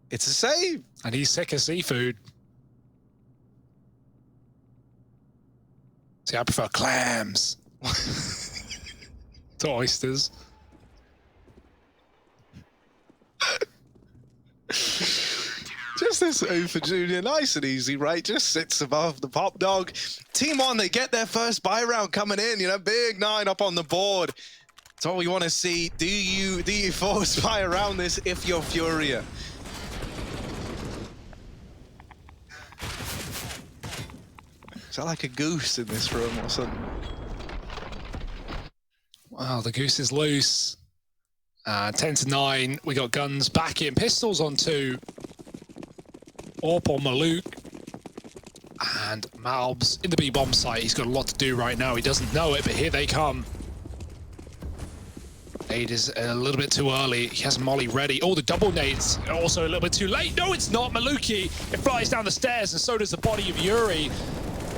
Speaker 2: It's a save.
Speaker 1: And he's sick of seafood. See, I prefer clams to oysters.
Speaker 2: Just this save for Junior, nice and easy, right? Just sits above the pop dog. TeamOne, they get their first buy round coming in, you know, big 9 up on the board. That's all we want to see. Do you force buy around this if you're FURIA? Is that like a goose in this room or something?
Speaker 1: Wow, the goose is loose. 10 to 9. We got guns back in. Pistols on 2. Orp on Maluk. And Malbs in the B-bomb site. He's got a lot to do right now. He doesn't know it, but here they come. Nade is a little bit too early. He has Molly ready. Oh, the double nades also a little bit too late. No, it's not. Maluki, it flies down the stairs, and so does the body of Yuri.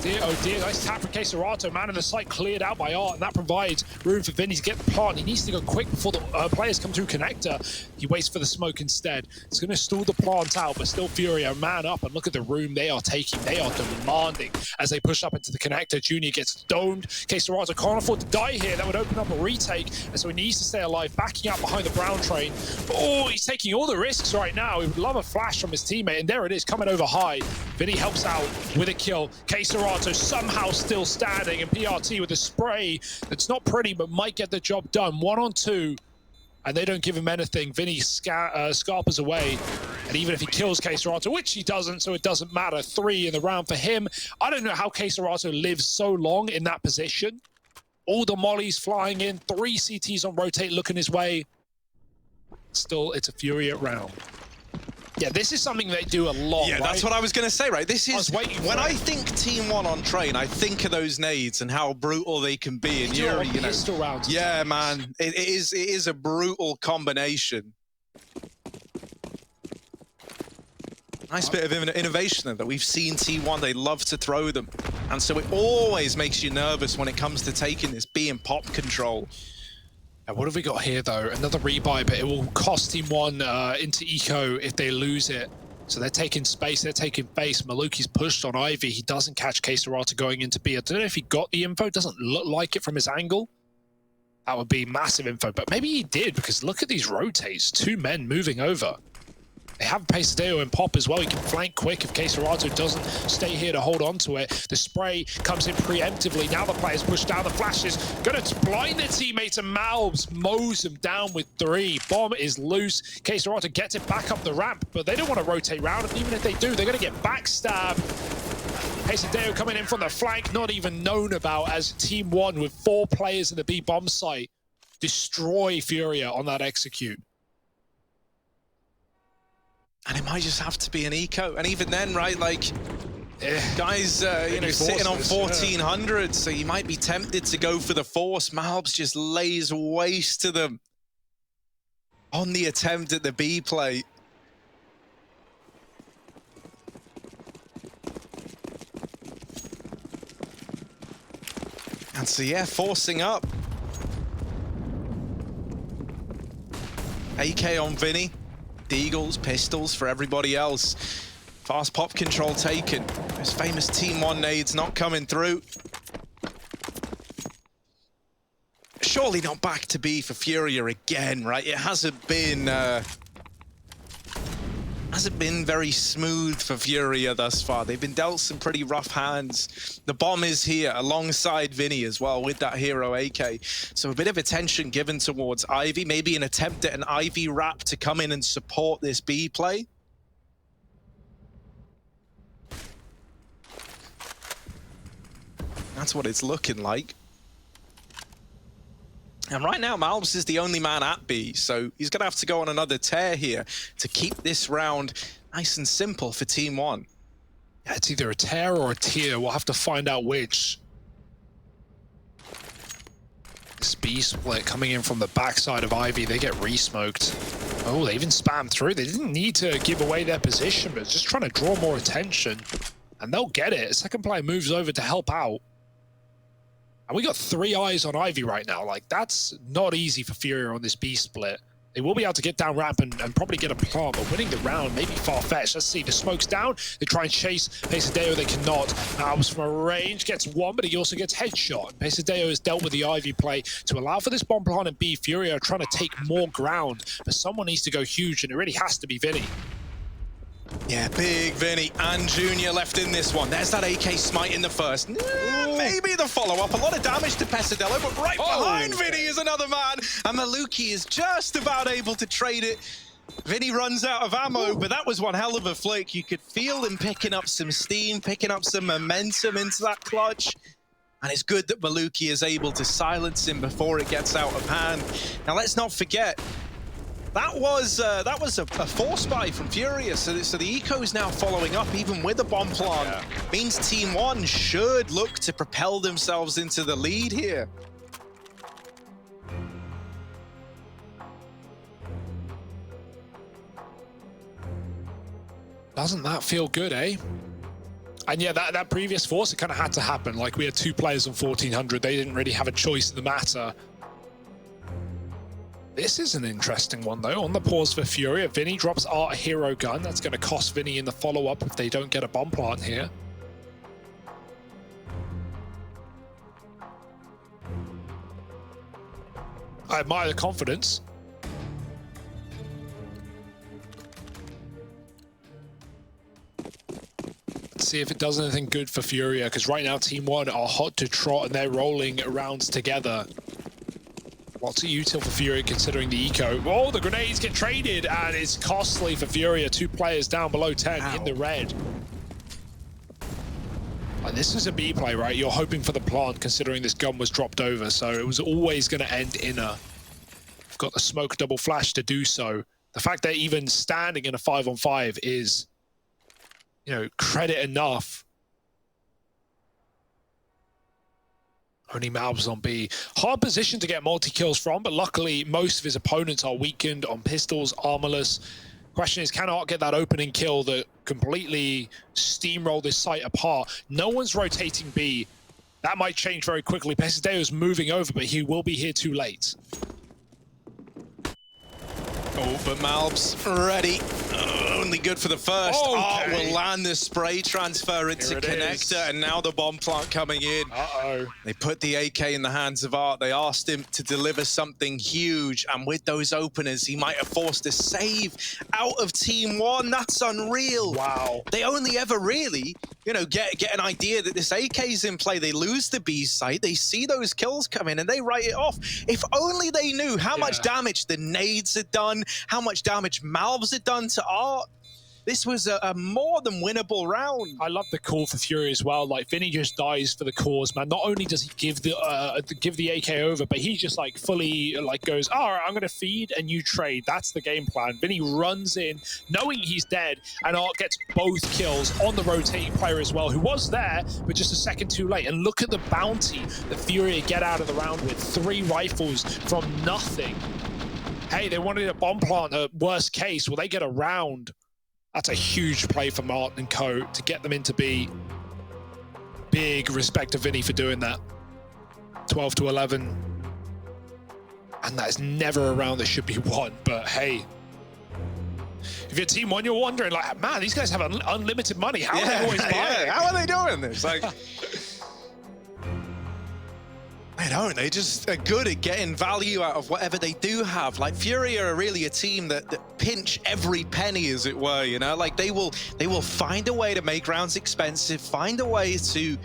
Speaker 1: Dear, oh dear, nice tap from Keserato. Man in the site cleared out by Art, and that provides room for Vinny to get the plant. He needs to go quick before the players come through connector. He waits for the smoke instead. It's going to stall the plant out, but still FURIA man up, and look at the room they are taking. They are demanding as they push up into the connector. Junior gets domed. Keserato can't afford to die here. That would open up a retake, and so he needs to stay alive, backing up behind the brown train. Oh, he's taking all the risks right now. He would love a flash from his teammate, and there it is, coming over high. Vinny helps out with a kill. Keserato somehow still standing, and PRT with a spray that's not pretty but might get the job done. 1 on 2, and they don't give him anything. Vinny scarpers away, and even if he kills Keserato, which he doesn't, so it doesn't matter. 3 in the round for him. I don't know how Keserato lives so long in that position. All the mollies flying in, 3 CTs on rotate looking his way. Still, it's a FURIA round. Yeah, this is something they do a lot,
Speaker 2: Yeah,
Speaker 1: right?
Speaker 2: that's what I was going to say, right? This is, when I
Speaker 1: it.
Speaker 2: think TeamOne on train, I think of those nades and how brutal they can be. And Yuri, you know,
Speaker 1: pistol rounds.
Speaker 2: yeah, man, it is a brutal combination. Nice bit of innovation that we've seen T1. They love to throw them, and so it always makes you nervous when it comes to taking this B and pop control.
Speaker 1: And what have we got here, though? Another rebuy, but it will cost TeamOne into eco if they lose it. So they're taking space, they're taking base. Maluki's pushed on Ivy. He doesn't catch Keserato going into B. I don't know if he got the info. Doesn't look like it from his angle. That would be massive info, but maybe he did, because look at these rotates. 2 men moving over. They have Pesadeo and Pop as well. He can flank quick if Keserato doesn't stay here to hold on to it. The spray comes in preemptively. Now the players push down. The flash is going to blind their teammates, and Malbs mows them down with 3. Bomb is loose. Keserato gets it back up the ramp, but they don't want to rotate round. And even if they do, they're going to get backstabbed. Pesadeo coming in from the flank, not even known about, as TeamOne with 4 players in the B bomb site destroy FURIA on that execute.
Speaker 2: And it might just have to be an eco. And even then, right, like, guys, you know, sitting on 1400, so you might be tempted to go for the force. Malbs just lays waste to them on the attempt at the B plate. And so, yeah, forcing up. AK on Vinny. Deagles, pistols for everybody else. Fast pop control taken. Those famous TeamOne nades not coming through. Surely not back to B for FURIA again, right? It hasn't been very smooth for FURIA thus far. They've been dealt some pretty rough hands. The bomb is here alongside Vinny as well with that hero AK. So a bit of attention given towards Ivy, maybe an attempt at an Ivy wrap to come in and support this B play. That's what it's looking like. And right now, Malbs is the only man at B, so he's going to have to go on another tear here to keep this round nice and simple for TeamOne.
Speaker 1: Yeah, it's either a tear or a tier. We'll have to find out which. This B split coming in from the backside of Ivy, they get re-smoked. Oh, they even spammed through. They didn't need to give away their position, but just trying to draw more attention. And they'll get it. Second player moves over to help out. And we got 3 eyes on Ivy right now. Like, that's not easy for FURIA on this B split. They will be able to get down ramp and probably get a plant, but winning the round may be far-fetched. Let's see, the smoke's down. They try and chase Pesadeo, they cannot. Albs from a range gets one, but he also gets headshot. Pesadeo has dealt with the Ivy play to allow for this bomb plant and B. FURIA are trying to take more ground, but someone needs to go huge, and it really has to be Vinny.
Speaker 2: Yeah, big Vinny and Junior left in this one. There's that AK smite in the first. Maybe the follow-up. A lot of damage to Pesadelo, but right behind Vinny is another man. And Maluki is just about able to trade it. Vinny runs out of ammo, but that was one hell of a flick. You could feel him picking up some steam, picking up some momentum into that clutch. And it's good that Maluki is able to silence him before it gets out of hand. Now, let's not forget, that was a force buy from FURIA, so the eco is now following up even with a bomb plant. Yeah. Means TeamOne should look to propel themselves into the lead here.
Speaker 1: Doesn't that feel good, eh? And yeah, that previous force, it kind of had to happen. Like, we had 2 players on 1400. They didn't really have a choice in the matter. This is an interesting one, though. On the pause for FURIA, Vinny drops Art a hero gun. That's going to cost Vinny in the follow-up if they don't get a bomb plant here. I admire the confidence. Let's see if it does anything good for FURIA, because right now TeamOne are hot to trot and they're rolling rounds together. Lots of util for FURIA considering the eco. Oh, the grenades get traded, and it's costly for FURIA. 2 players down below 10 in the red. And this is a B play, right? You're hoping for the plant considering this gun was dropped over, so it was always going to end inner. We've got the smoke double flash to do so. The fact they're even standing in a 5-on-5 is, you know, credit enough. Only Malbs on B. Hard position to get multi-kills from, but luckily most of his opponents are weakened on pistols, armorless. Question is, can Art get that opening kill that completely steamroll this site apart? No one's rotating B. That might change very quickly. Pesadeo's moving over, but he will be here too late.
Speaker 2: Oh, but Malbs ready. Only good for the first.
Speaker 1: Okay.
Speaker 2: Art will land the spray transfer into connector, and now the bomb plant coming in.
Speaker 1: Uh-oh.
Speaker 2: They put the AK in the hands of Art. They asked him to deliver something huge, and with those openers, he might have forced a save out of TeamOne. That's unreal.
Speaker 1: Wow.
Speaker 2: They only ever really, you know, get an idea that this AK's in play. They lose the B site. They see those kills come in, and they write it off. If only they knew how much damage the nades had done, how much damage Malbs had done to Art. This was a more than winnable round.
Speaker 1: I love the call for FURIA as well. Like, Vinny just dies for the cause, man. Not only does he give the AK over, but he just like fully like goes, all right, I'm going to feed and you trade. That's the game plan. Vinny runs in knowing he's dead, and Art gets both kills on the rotating player as well, who was there, but just a second too late. And look at the bounty that FURIA get out of the round with. 3 rifles from nothing. Hey, they wanted a bomb plant at worst case. Well, they get a round. That's a huge play for Martin and co to get them into B. Big respect to Vinny for doing that. 12-11. And that is never a round that should be won, but hey. If you're TeamOne, you're wondering, like, man, these guys have unlimited money. How are they always buying?
Speaker 2: Yeah. How are they doing this? Like, they don't. They just are good at getting value out of whatever they do have. Like, FURIA are really a team that pinch every penny, as it were, you know? Like, they will find a way to make rounds expensive, find a way to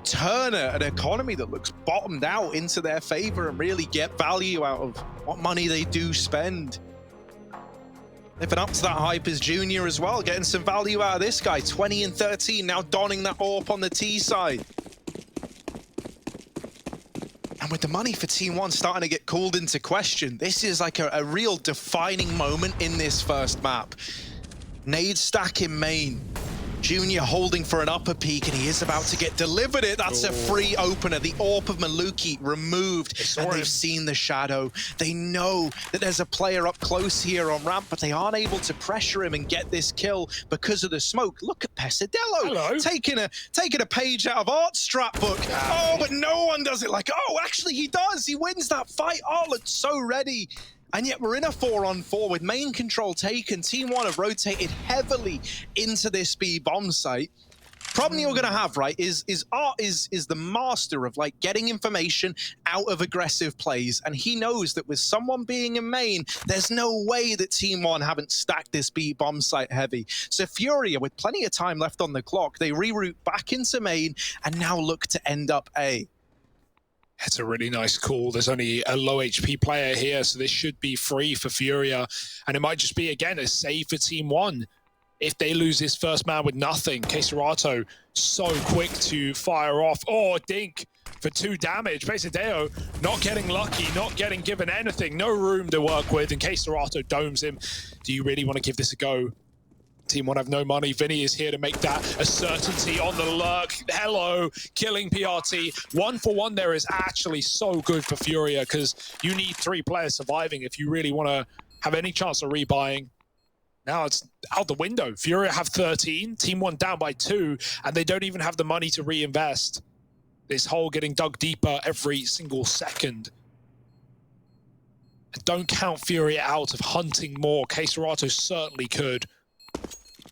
Speaker 2: turn an economy that looks bottomed out into their favor and really get value out of what money they do spend. Living up to that hype as Junior as well, getting some value out of this guy. 20 and 13, now donning that AWP on the T side. And with the money for TeamOne starting to get called into question, this is like a real defining moment in this first map. Nade stack in main. Junior holding for an upper peak, and he is about to get delivered it. That's a free opener. The AWP of Maluki removed, and they've seen the shadow. They know that there's a player up close here on ramp, but they aren't able to pressure him and get this kill because of the smoke. Look at Pesadello taking a page out of Art's strap book. Oh, but no one does it like, oh, actually he does. He wins that fight. Art looked so ready. And yet we're in a 4-on-4 with main control taken. TeamOne have rotated heavily into this B bomb site. Problem you're gonna have, right, is Art is the master of like getting information out of aggressive plays, and he knows that with someone being in main, there's no way that TeamOne haven't stacked this B bomb site heavy. So FURIA, with plenty of time left on the clock, they reroute back into main and now look to end up A.
Speaker 1: It's a really nice call. There's only a low HP player here, so this should be free for FURIA. And it might just be, again, a save for TeamOne. If they lose this first man with nothing, Keserato so quick to fire off. Oh, Dink for 2 damage. Pesadeo not getting lucky, not getting given anything. No room to work with, and Keserato domes him. Do you really want to give this a go? TeamOne have no money. Vinny is here to make that a certainty on the lurk. Hello, killing PRT. 1-for-1 there is actually so good for FURIA, because you need 3 players surviving if you really want to have any chance of rebuying. Now it's out the window. FURIA have 13, TeamOne down by 2, and they don't even have the money to reinvest. This hole getting dug deeper every single second. And don't count FURIA out of hunting more. Keserato certainly could.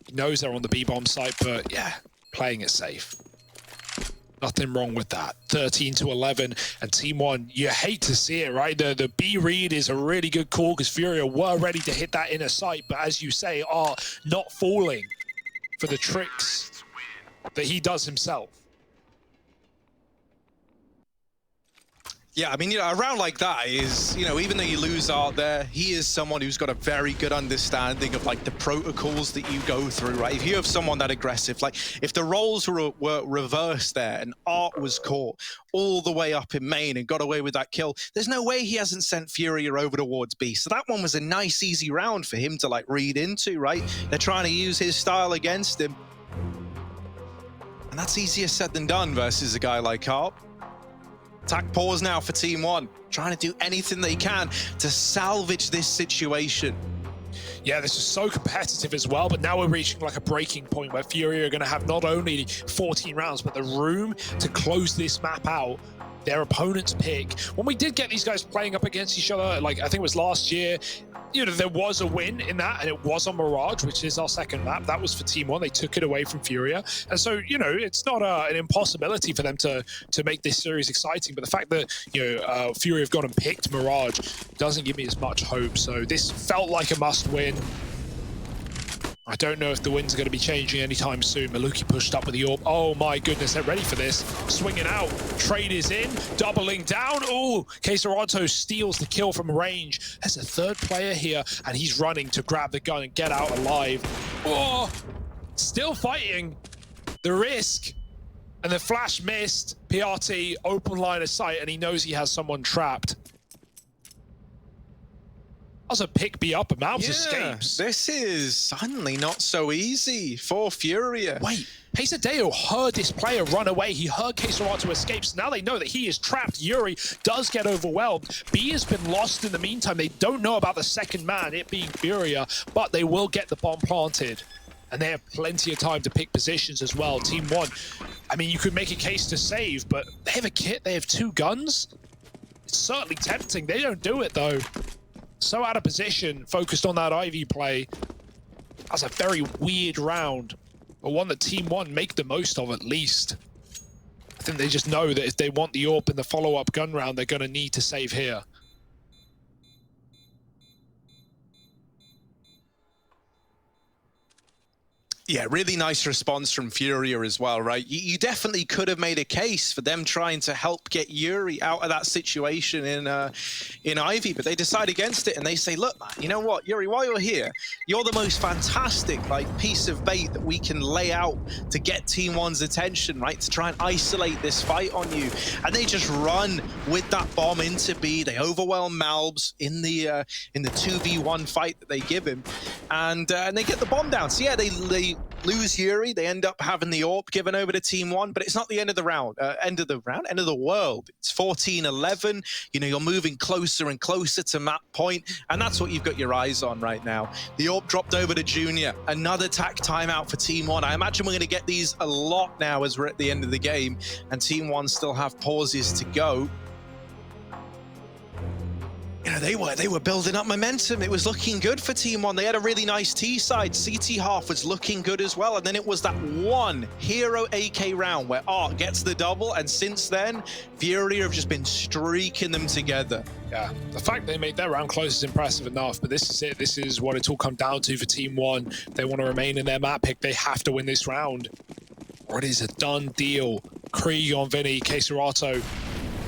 Speaker 1: He knows they're on the B-bomb site, but yeah, playing it safe. Nothing wrong with that. 13-11, and TeamOne, you hate to see it, right? The B read is a really good call because FURIA were ready to hit that inner sight, but as you say, are not falling for the tricks that he does himself.
Speaker 2: Yeah, I mean, you know, a round like that is, you know, even though you lose Art there, he is someone who's got a very good understanding of, like, the protocols that you go through, right? If you have someone that aggressive, like, if the roles were reversed there and Art was caught all the way up in main and got away with that kill, there's no way he hasn't sent FURIA over towards B. So that one was a nice, easy round for him to, like, read into, right? They're trying to use his style against him. And that's easier said than done versus a guy like Art. Attack pause now for TeamOne, trying to do anything they can to salvage this situation.
Speaker 1: Yeah, this is so competitive as well, but now we're reaching like a breaking point where FURIA are going to have not only 14 rounds, but the room to close this map out. Their opponent's pick. When we did get these guys playing up against each other, like I think it was last year, you know, there was a win in that, and it was on Mirage, which is our second map. That was for TeamOne. They took it away from FURIA. And so, you know, it's not an impossibility for them to make this series exciting. But the fact that, you know, FURIA have gone and picked Mirage doesn't give me as much hope. So this felt like a must win. I don't know if the winds are going to be changing anytime soon. Maluki pushed up with the AWP. Oh my goodness, they're ready for this. Swinging out. Trade is in. Doubling down. Oh, Keserato steals the kill from range. There's a third player here, and he's running to grab the gun and get out alive. Oh, still fighting. The risk. And the flash missed. PRT, open line of sight, and he knows he has someone trapped. A pick B up, and Mouse escapes.
Speaker 2: This is suddenly not so easy for FURIA.
Speaker 1: Wait, Pesadeo heard this player run away. He heard Keserato escape, so now they know that he is trapped. Yuri does get overwhelmed. B has been lost in the meantime. They don't know about the second man, it being FURIA, but they will get the bomb planted. And they have plenty of time to pick positions as well. TeamOne, I mean, you could make a case to save, but they have a kit, they have 2 guns. It's certainly tempting. They don't do it, though. So out of position, focused on that Ivy play. That's a very weird round, but one that TeamOne make the most of at least. I think they just know that if they want the AWP in the follow-up gun round, they're going to need to save here.
Speaker 2: Yeah, really nice response from FURIA as well, right? You definitely could have made a case for them trying to help get Yuri out of that situation in Ivy, but they decide against it and they say, look, man, you know what, Yuri, while you're here, you're the most fantastic piece of bait that we can lay out to get TeamOne's attention, right? To try and isolate this fight on you. And they just run with that bomb into B. They overwhelm Malbs in the 2v1 fight that they give him, and they get the bomb down. So yeah, they lose Yuri. They end up having the AWP given over to TeamOne, but it's not the end of the round. End of the world. It's 14-11. You know, you're moving closer and closer to map point, and that's what you've got your eyes on right now. The AWP dropped over to Junior. Another tack timeout for TeamOne. I imagine we're going to get these a lot now as we're at the end of the game, and TeamOne still have pauses to go. You know, they were building up momentum. It was looking good for TeamOne. They had a really nice T side. CT half was looking good as well. And then it was that one hero AK round where Art gets the double. And since then, FURIA have just been streaking them together.
Speaker 1: Yeah, the fact they made that round close is impressive enough, but this is it. This is what it's all come down to for TeamOne. If they want to remain in their map pick, they have to win this round, or it is a done deal. Krieg on Vinny, Keserato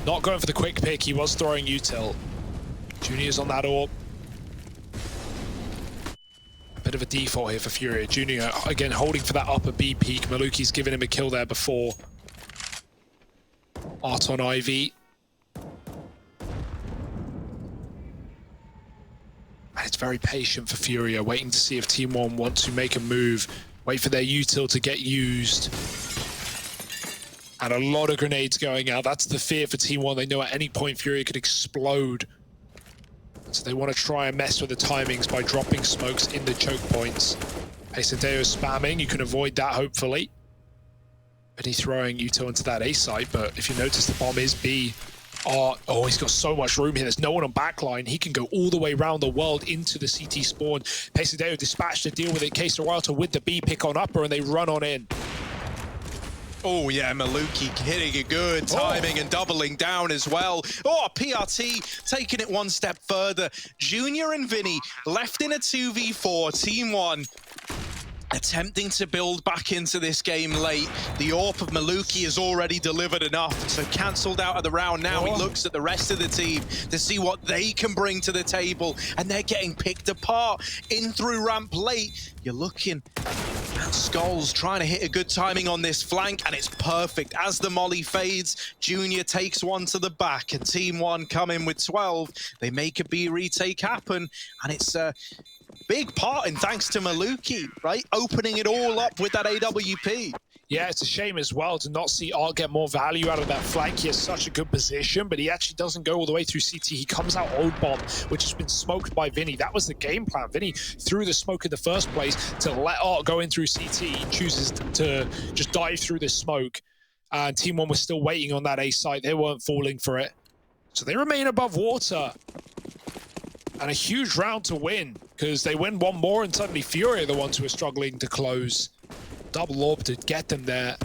Speaker 1: not going for the quick pick. He was throwing util. Junior's on that AWP. Bit of a default here for FURIA. Junior, again, holding for that upper B peak. Maluki's given him a kill there before. Art on Ivy. And it's very patient for FURIA, waiting to see if TeamOne want to make a move. Wait for their util to get used. And a lot of grenades going out. That's the fear for TeamOne. They know at any point FURIA could explode. So they want to try and mess with the timings by dropping smokes in the choke points. Pasadeo spamming, you can avoid that hopefully. But he's throwing util into that A site, but if you notice the bomb is B. Oh, he's got so much room here. There's no one on backline. He can go all the way around the world into the CT spawn. Pasadeo dispatched to deal with it. Keserato with the B pick on upper, and they run on in.
Speaker 2: Oh yeah, Maluki hitting it good, timing and doubling down as well. Oh, PRT taking it one step further. Junior and Vinny left in a 2v4, TeamOne attempting to build back into this game late. The AWP of Maluki has already delivered enough, so cancelled out of the round. Now he looks at the rest of the team to see what they can bring to the table, and they're getting picked apart. In through ramp late, you're looking at Skulls trying to hit a good timing on this flank, and it's perfect. As the molly fades, Junior takes one to the back, and TeamOne come in with 12. They make a B retake happen, and it's big part in thanks to Maluki, right? Opening it all up with that AWP.
Speaker 1: Yeah, it's a shame as well to not see Art get more value out of that flank. He has such a good position, but he actually doesn't go all the way through CT. He comes out old bomb, which has been smoked by Vinny. That was the game plan. Vinny threw the smoke in the first place to let Art go in through CT. He chooses to just dive through the smoke. And TeamOne was still waiting on that A site. They weren't falling for it. So they remain above water. And a huge round to win, because they win one more and suddenly FURIA are the ones who are struggling to close. Double AWP to get them there.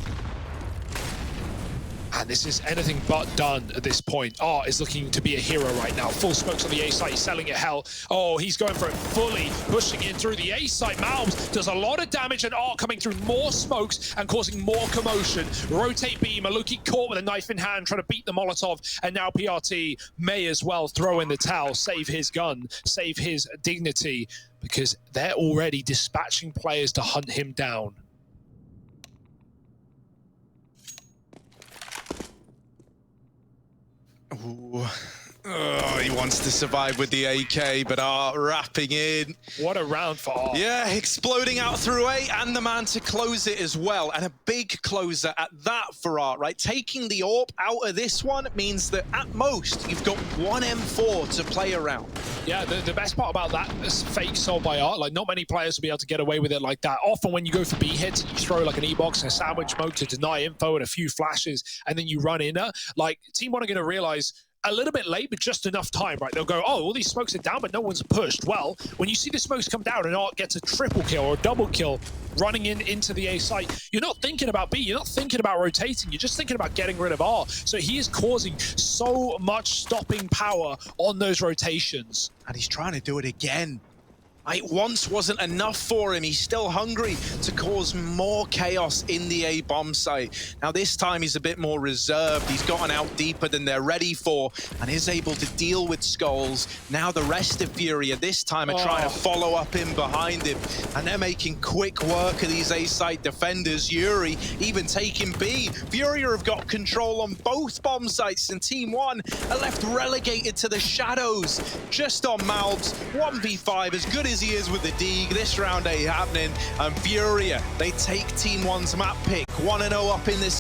Speaker 1: And this is anything but done at this point. Art is looking to be a hero right now. Full smokes on the A site, he's selling it hell. Oh, he's going for it fully, pushing in through the A site. Malbs does a lot of damage, and Art coming through more smokes and causing more commotion. Rotate B, Maluki caught with a knife in hand, trying to beat the Molotov, and now PRT may as well throw in the towel, save his gun, save his dignity, because they're already dispatching players to hunt him down.
Speaker 2: Ooh. Oh, he wants to survive with the AK, but Art wrapping in.
Speaker 1: What a round for Art.
Speaker 2: Yeah, exploding out through A, and the man to close it as well. And a big closer at that for Art, right? Taking the AWP out of this one means that at most, you've got one M4 to play around.
Speaker 1: Yeah, the best part about that is fake sold by Art. Like, not many players will be able to get away with it like that. Often when you go for B hits and you throw like an E-box and a sandwich smoke to deny info and a few flashes, and then you run in, like, TeamOne are going to realize a little bit late, but just enough time, right? They'll go, oh, all these smokes are down, but no one's pushed. Well, when you see the smokes come down and Art gets a triple kill or a double kill running into the A site, you're not thinking about B, you're not thinking about rotating, you're just thinking about getting rid of R. So he is causing so much stopping power on those rotations.
Speaker 2: And he's trying to do it again. It once wasn't enough for him. He's still hungry to cause more chaos in the A bomb site. Now this time he's a bit more reserved. He's gotten out deeper than they're ready for and is able to deal with skulls. Now the rest of Furia this time are trying to follow up in behind him, and they're making quick work of these A site defenders. Yuri even taking B. Furia have got control on both bomb sites, and TeamOne are left relegated to the shadows. Just on Malbs, 1v5, as good as he is with the Deeg, this round ain't happening. And Furia, they take TeamOne's map pick, 1-0 up in this